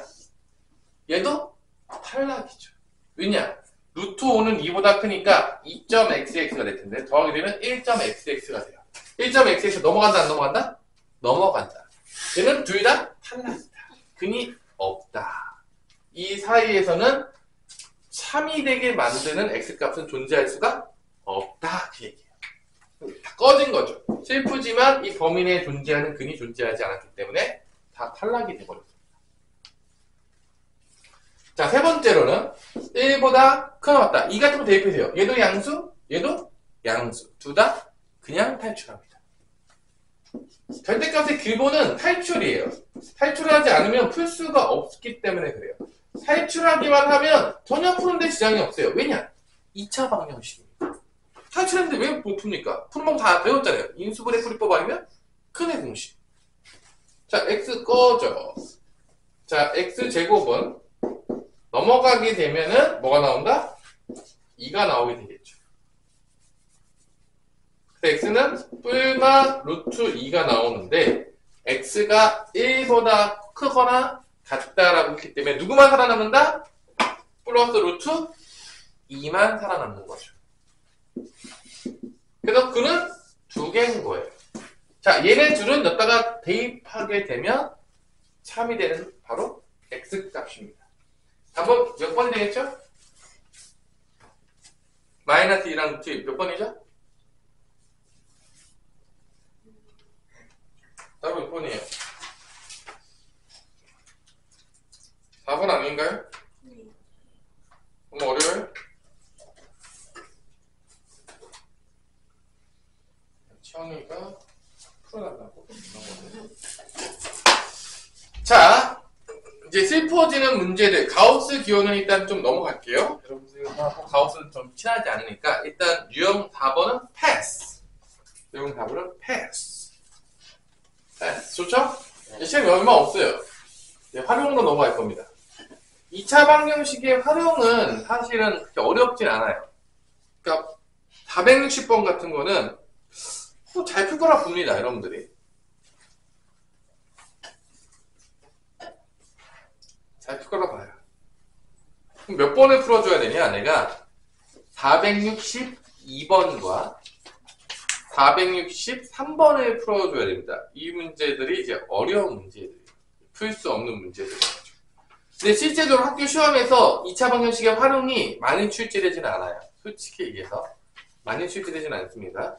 얘도 탈락이죠. 왜냐? 루트 5는 2보다 크니까 2.xx가 될 텐데 더하게 되면 1.xx가 돼요. 1.xx 넘어간다 안 넘어간다? 넘어간다. 얘는 둘 다 탈락이다. 근이 없다. 이 사이에서는 참이 되게 만드는 x값은 존재할 수가 없다. 그 얘기예요. 다 꺼진 거죠. 슬프지만 이 범위 내에 존재하는 근이 존재하지 않았기 때문에 다 탈락이 돼버렸습니다. 자, 세 번째로는 1보다 크거나 같다. 이 같은 거 대입해주세요. 얘도 양수, 얘도 양수. 둘 다 그냥 탈출합니다. 절대값의 기본은 탈출이에요. 탈출하지 않으면 풀 수가 없기 때문에 그래요. 탈출하기만 하면 전혀 푸는데 지장이 없어요. 왜냐? 2차 방정식입니다. 탈출했는데 왜 못 풉니까? 푸는 법 다 배웠잖아요. 인수분해 풀이법 아니면 큰의 공식. 자, x 꺼져. 자, x제곱은 넘어가게 되면은 뭐가 나온다? 2가 나오게 되겠죠. 그래서 x는 뿔마 루트 2가 나오는데 x가 1보다 크거나 같다라고 했기 때문에 누구만 살아남는다? 플러스 루트 2만 살아남는 거죠. 그래서 그는 두 개인 거예요. 자, 얘네 둘은 여기다가 대입하게 되면 참이 되는 바로 x값입니다. 답은 몇 번이 되겠죠? 마이너스 2랑 루트 2 몇 번이죠? 답은 몇 번이에요? 4번 아닌가요? 네. 너무 어려워요? 시원이가 풀어달라고? 자, 이제 슬퍼지는 문제들, 가우스 기호는 일단 좀 넘어갈게요. 여러분들하고 가우스는 좀 친하지 않으니까 일단 유형 4번은 패스. 유형 4번은 패스. 패스. 좋죠? 시간이 얼마 없어요. 이제 활용으로 넘어갈 겁니다. 2차 방정식의 활용은 사실은 그렇게 어렵진 않아요. 그러니까 460번 같은 거는 잘 풀 거라 봅니다, 여러분들이. 잘 풀 거라 봐요. 그럼 몇 번을 풀어줘야 되냐? 내가 462번과 463번을 풀어줘야 됩니다. 이 문제들이 이제 어려운 문제들이에요. 풀 수 없는 문제들이죠. 근데 실제적으로 학교 시험에서 2차 방정식의 활용이 많이 출제되지는 않아요. 솔직히 얘기해서. 많이 출제되지는 않습니다.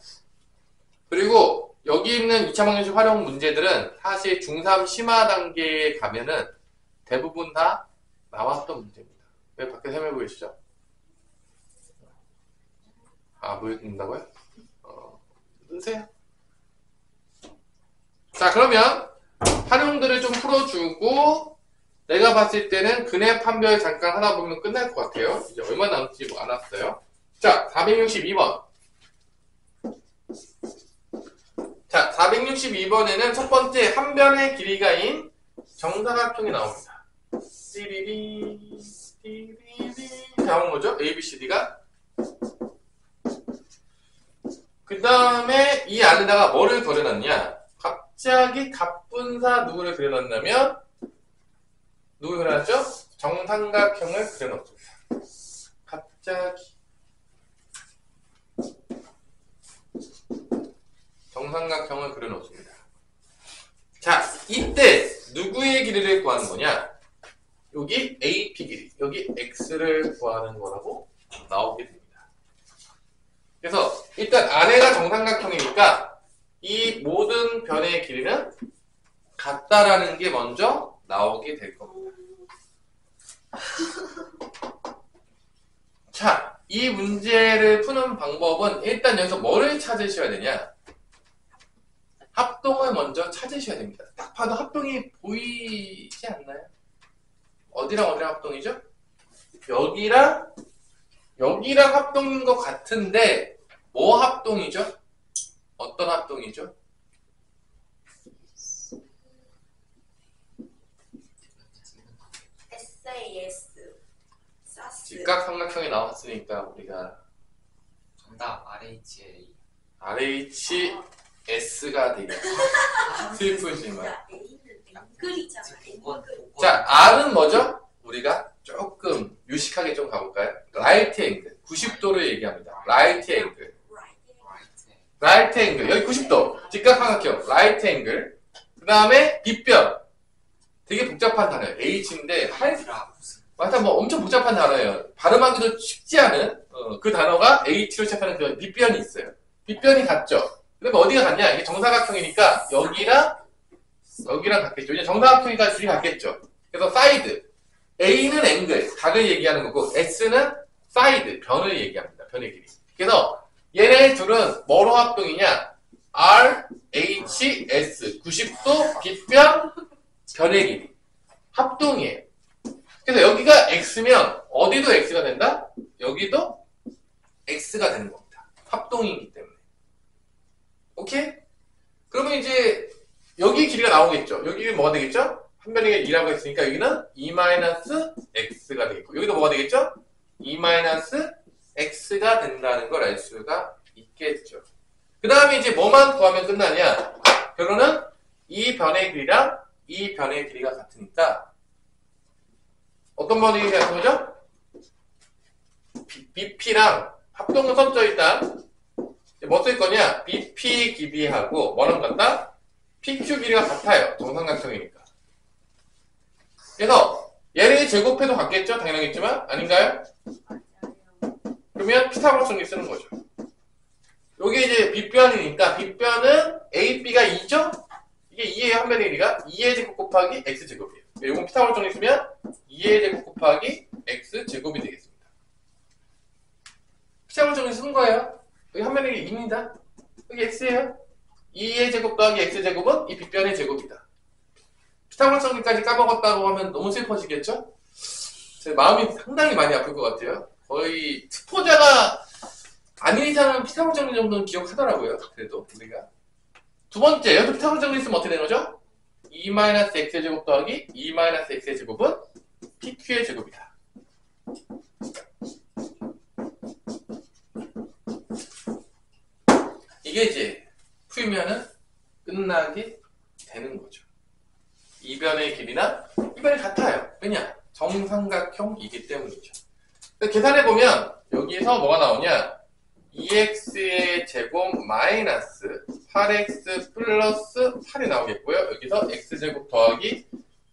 그리고 여기 있는 2차 방정식 활용 문제들은 사실 중3 심화 단계에 가면은 대부분 다 나왔던 문제입니다. 왜 밖에 설명해 보이시죠? 아, 보여준다고요? 넣으세요. 자, 그러면 활용들을 좀 풀어주고 내가 봤을 때는 근해 판별 잠깐 하다 보면 끝날 것 같아요. 이제 얼마 남지 않았어요. 자, 462번. 자, 462번에는 첫 번째 한 변의 길이가인 정사각형이 나옵니다. 띠리리, 띠리리. 나온 거죠? A, B, C, D가. 그 다음에 이 안에다가 뭐를 그려놨냐? 갑자기 갑분사 누구를 그려놨냐면, 누구 그려놨죠? 정삼각형을 그려놓습니다. 갑자기. 정삼각형을 그려놓습니다. 자, 이때 누구의 길이를 구하는 거냐? 여기 AP 길이, 여기 X를 구하는 거라고 나오게 됩니다. 그래서 일단 안에가 정삼각형이니까 이 모든 변의 길이는 같다라는 게 먼저 나오게 될 겁니다. 자, 이 문제를 푸는 방법은 일단 여기서 뭐를 찾으셔야 되냐? 합동을 먼저 찾으셔야 됩니다. 딱 봐도 합동이 보이지 않나요? 어디랑 어디랑 합동이죠? 여기랑 여기랑 합동인 것 같은데 뭐 합동이죠? 어떤 합동이죠? SAS 사스 직각삼각형이 나왔으니까 우리가 정답 RHA. RHS가 되겠죠. 슬프지만. A는 앵글이잖아. 앵글. 자, R은 뭐죠? 우리가 조금 유식하게 좀 가볼까요? 라이트 앵글. 90도를 얘기합니다. 라이트 앵글. 라이트. 라이트 앵글. 여기 90도. 직각삼각형. 라이트 앵글. 그 다음에 빗변. 되게 복잡한 단어예요. H인데 라이트라우스. 하여튼 뭐 엄청 복잡한 단어예요. 발음하기도 쉽지 않은 그 단어가 H로 시작하는 그 빗변이 있어요. 빗변이 같죠? 그러면 어디가 같냐? 이게 정사각형이니까 여기랑 같겠죠. 이제 정사각형이니까 둘이 같겠죠. 그래서 사이드. A는 앵글, 각을 얘기하는 거고 S는 사이드, 변을 얘기합니다. 변의 길이. 그래서 얘네 둘은 뭐로 합동이냐? R, H, S. 90도 빗변, 변의 길이. 합동이에요. 그래서 여기가 X면 어디도 X가 된다? 여기도 X가 되는 겁니다. 합동이기 때문에. 오케이? 그러면 이제 여기 길이가 나오겠죠. 여기 뭐가 되겠죠? 한 변의 길이 2라고 했으니까 여기는 2-x가 되겠고 여기도 뭐가 되겠죠? 2-x가 된다는 걸 알 수가 있겠죠. 그 다음에 이제 뭐만 구하면 끝나냐? 결론은 이 변의 길이랑 이 변의 길이가 같으니까 어떤 변의 길이가 같은 거죠? BP랑 합동은 썼죠 일단. 뭐 쓸 거냐? BP 길이하고 뭐랑 같다? PQ 길이가 같아요. 정삼각형이니까. 그래서 얘를 제곱해도 같겠죠? 당연하겠지만 아닌가요? 맞아요. 그럼 그러면 피타고라스 정리 쓰는 거죠. 요게 이제 빗변이니까 빗변은 AB가 2죠? 이게 2예요. 한 변의 길이가 2의 제곱 곱하기 X제곱이에요. 요건 피타고라스 정리 쓰면 2의 제곱 곱하기 X제곱이 되겠습니다. 피타고라스 정리 쓰는 거예요. 여기 한 변의 길이 2입니다. 여기 X예요. 2의 제곱 더하기 X제곱은 이 빗변의 제곱이다. 피타고라스 정리까지 까먹었다고 하면 너무 슬퍼지겠죠? 제 마음이 상당히 많이 아플 것 같아요. 거의 특포자가 아닌 이상은 피타고라스 정리 정도는 기억하더라고요. 그래도 우리가. 두 번째, 여기서 피타고라스 정리 쓰면 어떻게 되는 거죠? 2-x의 제곱 더하기 2-x의 제곱은 pq의 제곱이다. 이게 이제 풀면은 끝나게 되는 거죠. 이 변의 길이나 이 변이 같아요. 왜냐? 정삼각형이기 때문이죠. 계산해보면 여기에서 뭐가 나오냐? 2x의 제곱 마이너스 8x 플러스 8이 나오겠고요. 여기서 x제곱 더하기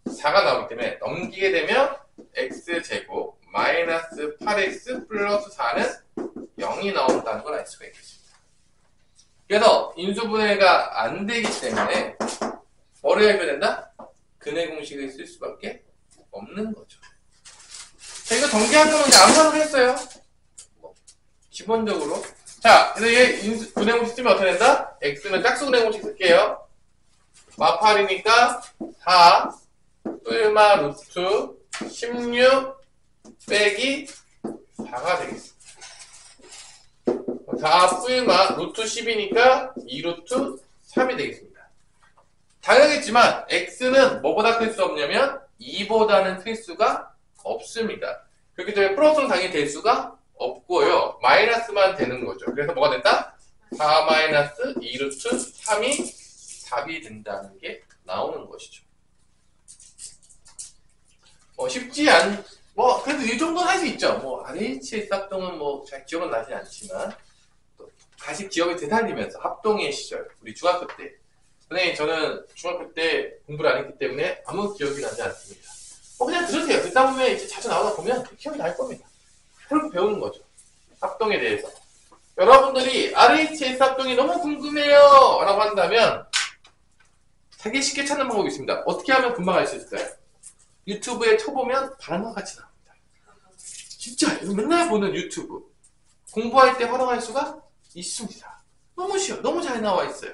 4가 나오기 때문에 넘기게 되면 x제곱 마이너스 8x 플러스 4는 0이 나온다는 걸 알 수가 있겠습니다. 그래서 인수분해가 안 되기 때문에 뭐를 해야 된다? 근해 공식을 쓸 수밖에 없는 거죠. 자, 이거 전개하면 이제 암산을 했어요. 기본적으로. 자, 그래서 얘 근해 공식 쓰면 어떻게 된다? x는 짝수 근해 공식 쓸게요. 마8이니까 4 뿔마 루트 16 빼기 4가 되겠습니다. 4 뿔마 루트 10이니까 2 루트 3이 되겠습니다. 당연하겠지만 x는 뭐보다 클 수 없냐면 2보다는 클 수가 없습니다. 그렇기 때문에 플러스는 당연히 될 수가 없고요. 마이너스만 되는 거죠. 그래서 뭐가 된다? 4 마이너스 2 루트 3이 답이 된다는 게 나오는 것이죠. 쉽지 그래도 이 정도는 할 수 있죠. RH의 합동은 잘 기억은 나지 않지만, 또 다시 기억이 되살리면서 합동의 시절, 우리 중학교 때. 선생님, 저는 중학교 때 공부를 안 했기 때문에 아무 기억이 나지 않습니다. 그냥 들으세요. 듣다 보면 이제 자주 나오다 보면 기억이 날 겁니다. 그렇게 배우는 거죠. 합동에 대해서. 여러분들이 RHS 합동이 너무 궁금해요 라고 한다면 되게 쉽게 찾는 방법이 있습니다. 어떻게 하면 금방 알 수 있을까요? 유튜브에 쳐보면 바람과 같이 나옵니다. 진짜 이거 맨날 보는 유튜브 공부할 때 활용할 수가 있습니다. 너무 쉬워. 너무 잘 나와 있어요.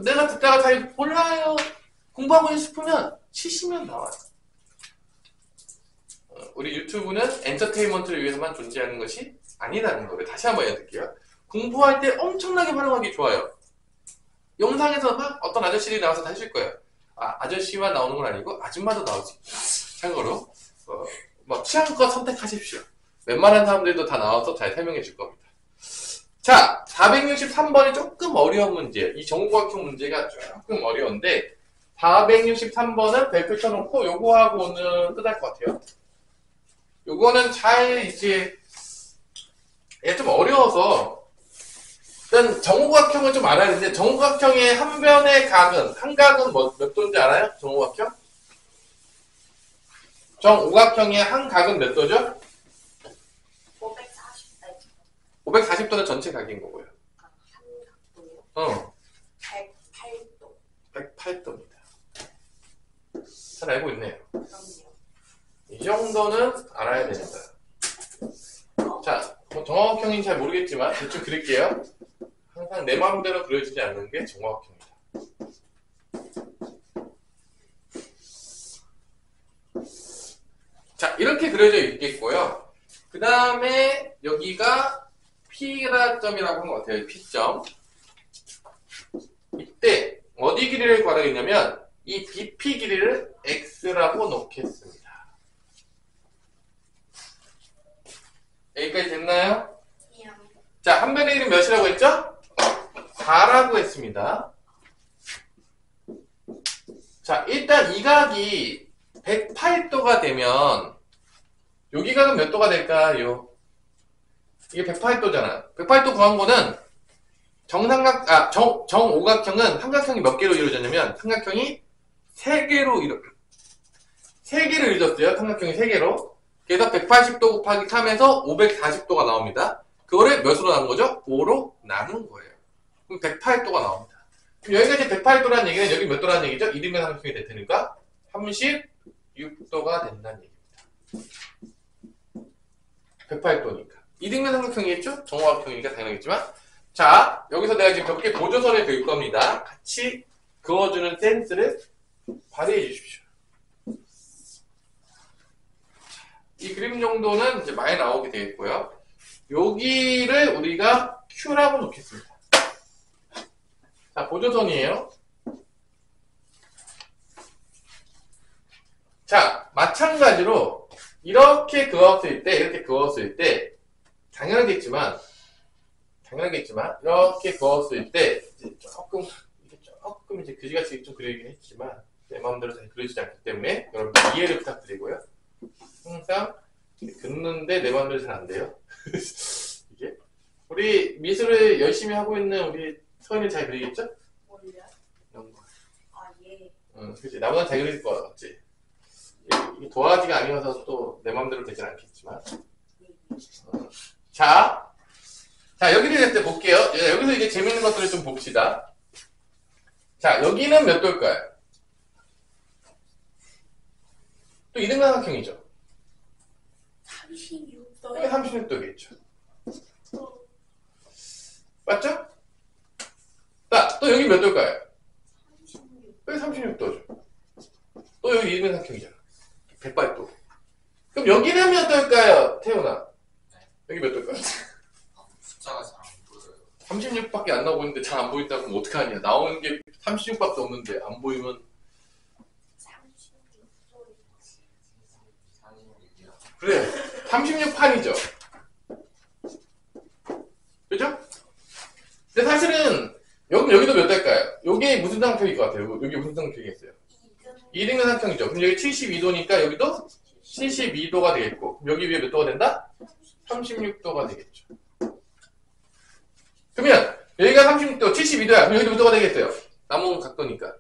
내가 듣다가 잘 몰라요 공부하고 싶으면 치시면 나와요. 우리 유튜브는 엔터테인먼트를 위해서만 존재하는 것이 아니라는 거를 다시 한번 알려드릴게요. 공부할 때 엄청나게 활용하기 좋아요. 영상에서 막 어떤 아저씨들이 나와서 다 해줄 거예요. 아저씨만 나오는 건 아니고 아줌마도 나올 수 있다. 참고로 취향껏 선택하십시오. 웬만한 사람들도 다 나와서 잘 설명해 줄 겁니다. 자, 463번이 조금 어려운 문제예요. 이 정보학형 문제가 조금 어려운데 463번은 별표 쳐놓고 요거하고는 끝날 것 같아요. 요거는 얘 좀 어려워서 일단 정오각형을 좀 알아야 되는데 정오각형의 한 변의 각은 한 각은 몇 도인지 알아요? 정오각형? 정오각형의 한 각은 몇 도죠? 540도. 540도는 전체 각인 거고요. 한 각도요? 108도. 108도입니다. 잘 알고 있네요. 그럼요. 이 정도는 알아야 됩니다. 자, 정오각형인지 잘 모르겠지만 대충 그릴게요. 항상 내 마음대로 그려지지 않는 게 정오각형입니다. 자, 이렇게 그려져 있겠고요. 그 다음에 여기가 P라점이라고 한 것 같아요. P점. 이때 어디 길이를 구하려겠냐면 이 BP 길이를 X라고 놓겠습니다. 여기까지 됐나요? 자, 한 변의 길이는 몇이라고 했죠? 4라고 했습니다. 자, 일단 이 각이 108도가 되면 여기 각은 몇 도가 될까요? 이게 108도잖아. 108도 구한 거는 정오각형은 삼각형이 몇 개로 이루어졌냐면 삼각형이 3개로 이루어졌어요. 삼각형이 3개로. 그래서 180도 곱하기 3에서 540도가 나옵니다. 그거를 몇으로 나눈 거죠? 5로 나눈 거예요. 그럼 108도가 나옵니다. 그럼 여기가 이제 108도라는 얘기는 여기 몇 도라는 얘기죠? 이등변 삼각형이 될 테니까 36도가 된다는 얘기입니다. 108도니까. 이등변 삼각형이겠죠? 정오각형이니까 당연하겠지만. 자, 여기서 내가 지금 몇 개 보조선을 그릴 겁니다. 같이 그어주는 센스를 발휘해 주십시오. 이 그림 정도는 이제 많이 나오게 되겠고요. 여기를 우리가 Q라고 놓겠습니다. 자, 보조선이에요. 자, 마찬가지로 이렇게 그었을 때 당연하겠지만 이렇게 그었을 때 이제 조금 이제 그지같이 좀 그리긴 했지만 내 마음대로 잘 그려지지 않기 때문에 여러분 이해를 부탁드리고요. 항상 긋는데 내 마음대로 잘 안 돼요. 이게 우리 미술을 열심히 하고 있는 우리 서인이 잘 그리겠죠? 뭘요? 이런 거. 아, 예. 응, 그치. 나보다 잘 그릴 거 같지? 이게 도화지가 아니어서 또 내 마음대로 되진 않겠지만. 자, 여기를 이제 볼게요. 여기서 이제 재밌는 것들을 좀 봅시다. 자, 여기는 몇 도일까요? 또 이등변삼각형이죠. 36도. 여기 36도겠죠. 맞죠? 자, 또 여기 몇 도일까요? 36. 여기 36도죠. 또 여기 이등변삼각형이잖아. 108도. 그럼 여기는 몇 도일까요, 태훈아? 여기 몇 도일까요? 숫자가 잘 안 보여요. 36밖에 안 나오고 있는데 잘 안 보인다고 하면 어떡하냐. 나오는 게 36밖에 없는데 안 보이면 36도. 36이요. 그래 36판이죠. 그죠? 근데 사실은 여기도 몇 대일까요? 여기 무슨 삼각형일 것 같아요? 여기 무슨 삼각형이겠어요? 2등변 삼각형이죠. 그럼 여기 72도니까 여기도 72도가 되겠고 그럼 여기 위에 몇 도가 된다? 36도가 되겠죠. 그러면 여기가 36도, 72도야. 그럼 여기도 몇 도가 되겠어요? 남은 각도니까.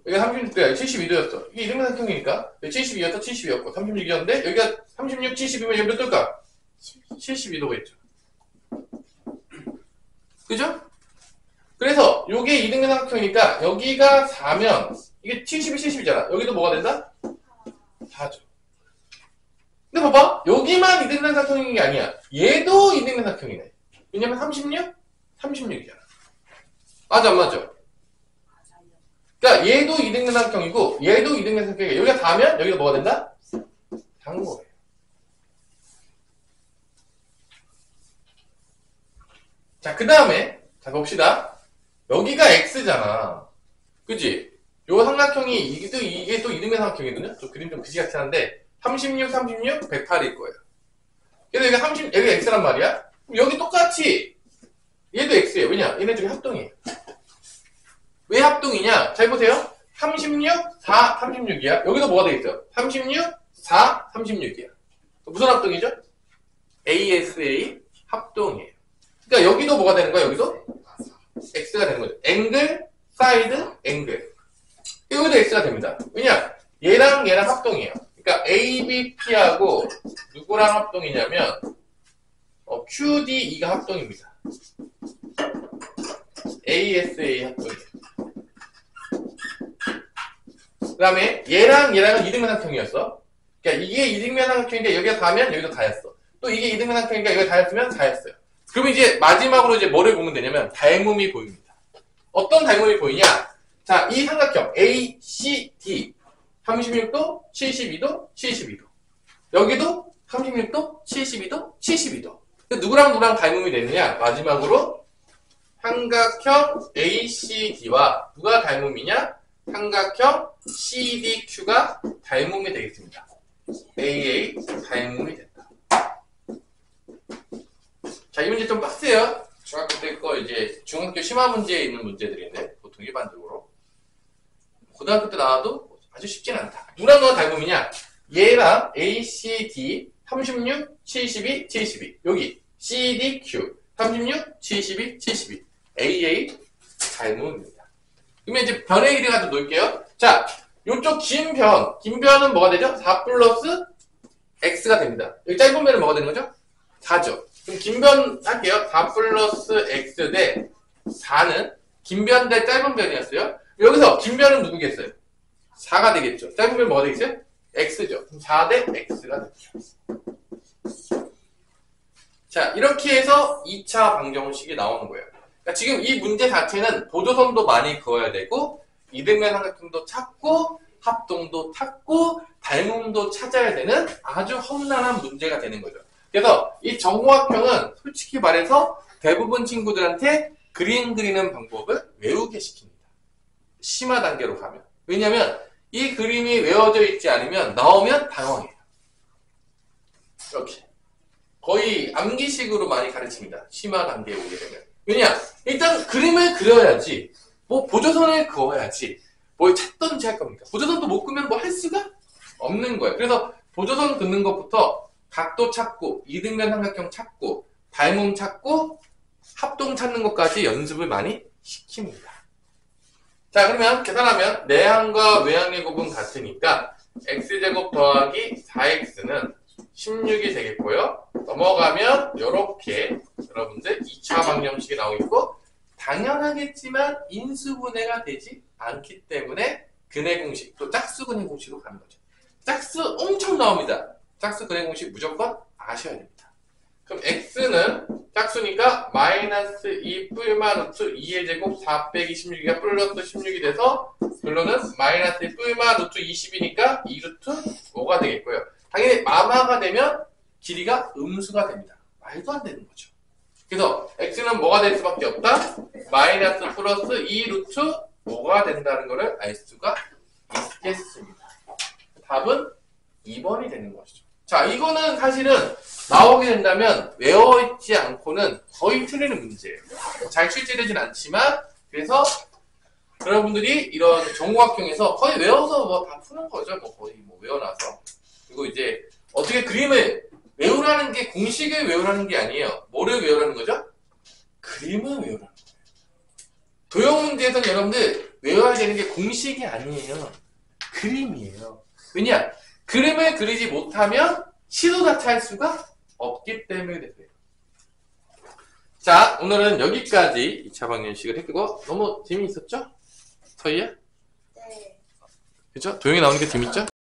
여기가 36도야. 72도였어. 이게 이등변 삼각형이니까 72였어, 72였고 36이었는데 여기가 36, 72면 여기 몇 도일까? 72도가 있죠. 그죠? 그래서 요게 이등변 삼각형이니까 여기가 4면 이게 72, 70이잖아. 여기도 뭐가 된다? 4죠. 근데 봐봐. 여기만 이등변 삼각형인 게 아니야. 얘도 이등변 삼각형이네. 왜냐면 36? 36이잖아. 맞아, 안 맞아? 맞아요. 그러니까 얘도 이등변 삼각형이고 얘도 이등변 삼각형이야. 여기가 4면 여기가 뭐가 된다? 4인 거예요. 자, 그 다음에 자 봅시다. 여기가 X잖아. 그치? 요 삼각형이 이게 또 이등변 삼각형이거든요. 좀 그림 좀 그지같이 하는데 36, 36, 108일 거예요. 그래서 여기가 X란 말이야. 그럼 여기 똑같이 얘도 X예요. 왜냐? 얘네들이 합동이에요. 왜 합동이냐? 잘 보세요. 36, 4, 36이야. 여기도 뭐가 되겠어요? 36, 4, 36이야. 무슨 합동이죠? ASA 합동이에요. 그러니까 여기도 뭐가 되는 거야? 여기도 X가 되는 거죠. 앵글, 사이드, 앵글. 여기도 X가 됩니다. 왜냐? 얘랑 합동이에요. 그러니까 ABP하고 누구랑 합동이냐면 QDE가 합동입니다. ASA 합동이에요. 그 다음에 얘랑은 이등변 삼각형이었어. 그러니까 이게 이등변 삼각형인데 여기가 4면 여기도 4였어. 또 이게 이등변 삼각형이니까 여기가 4였으면 4였어요. 그럼 이제 마지막으로 이제 뭐를 보면 되냐면 닮음이 보입니다. 어떤 닮음이 보이냐? 자, 이 삼각형 ACD 36도, 72도, 72도. 여기도 36도, 72도, 72도. 누구랑 닮음이 되느냐? 마지막으로 삼각형 ACD와 누가 닮음이냐? 삼각형 CDQ가 닮음이 되겠습니다. AA 닮음이 된다. 자, 이 문제 좀 빡세요. 중학교 때 거 이제 중학교 심화 문제에 있는 문제들인데 보통 일반적으로 고등학교 때 나와도 아주 쉽진 않다. 누구랑 닮음이냐? 얘랑 ACD 36, 72, 72. 여기 CDQ 36, 72, 72. AA 닮음입니다. 그러면 이제 변의 길이가 좀 놓을게요. 자, 요쪽 긴 변은 뭐가 되죠? 4 플러스 X가 됩니다. 여기 짧은 변은 뭐가 되는 거죠? 4죠. 그럼 긴변 할게요. 4 플러스 x 대 4는 긴변 대 짧은 변이었어요. 여기서 긴변은 누구겠어요? 4가 되겠죠. 짧은 변 뭐가 되겠어요? x죠. 그럼 4 대 x가 되죠. 자, 이렇게 해서 2차 방정식이 나오는 거예요. 그러니까 지금 이 문제 자체는 보조선도 많이 그어야 되고 이등변 삼각형도 찾고 합동도 찾고 닮음도 찾아야 되는 아주 험난한 문제가 되는 거죠. 그래서 이 정호학형은 솔직히 말해서 대부분 친구들한테 그림 그리는 방법을 외우게 시킵니다. 심화 단계로 가면. 왜냐면 이 그림이 외워져 있지 않으면 나오면 당황해요. 이렇게. 거의 암기식으로 많이 가르칩니다. 심화 단계에 오게 되면. 왜냐? 일단 그림을 그려야지. 뭐 보조선을 그어야지. 뭘 찾던지 할 겁니까? 보조선도 못 그면 뭐 할 수가 없는 거예요. 그래서 보조선 긋는 것부터 각도 찾고 이등변 삼각형 찾고 닮음 찾고 합동 찾는 것까지 연습을 많이 시킵니다. 자, 그러면 계산하면 내항과 외항의 곱은 같으니까 x제곱 더하기 4x는 16이 되겠고요. 넘어가면 이렇게 여러분들 2차 방정식이 나오겠고 당연하겠지만 인수분해가 되지 않기 때문에 근해 공식, 또 짝수 근해 공식으로 가는 거죠. 짝수 엄청 나옵니다. 짝수 근해 공식 무조건 아셔야 됩니다. 그럼 x는 짝수니까 마이너스 2 뿔마 루트 2의 제곱 4 빼기 16이가 플러스 16이 돼서 결론은 마이너스 2 뿔마 루트 20이니까 2 루트 5가 되겠고요. 당연히 마마가 되면 길이가 음수가 됩니다. 말도 안 되는 거죠. 그래서 x는 뭐가 될 수밖에 없다? 마이너스 플러스 2 루트 5가 된다는 것을 알 수가 있겠습니다. 답은 2번이 되는 것이죠. 자, 이거는 사실은 나오게 된다면 외워있지 않고는 거의 틀리는 문제예요. 잘 출제되진 않지만 그래서 여러분들이 이런 정호학형에서 거의 외워서 뭐 다 푸는 거죠. 뭐 거의 뭐 외워놔서. 그리고 이제 어떻게 그림을 외우라는 게 공식을 외우라는 게 아니에요. 뭐를 외우라는 거죠? 그림을 외우라는 거예요. 도형 문제에서는 여러분들 외워야 되는 게 공식이 아니에요. 그림이에요. 왜냐? 그림을 그리지 못하면 시도 자체 할 수가 없기 때문에 그래요. 자, 오늘은 여기까지 2차 방정식을 했고 너무 재미있었죠? 서희야? 네. 그죠? 도형이 나오는 게 재밌죠?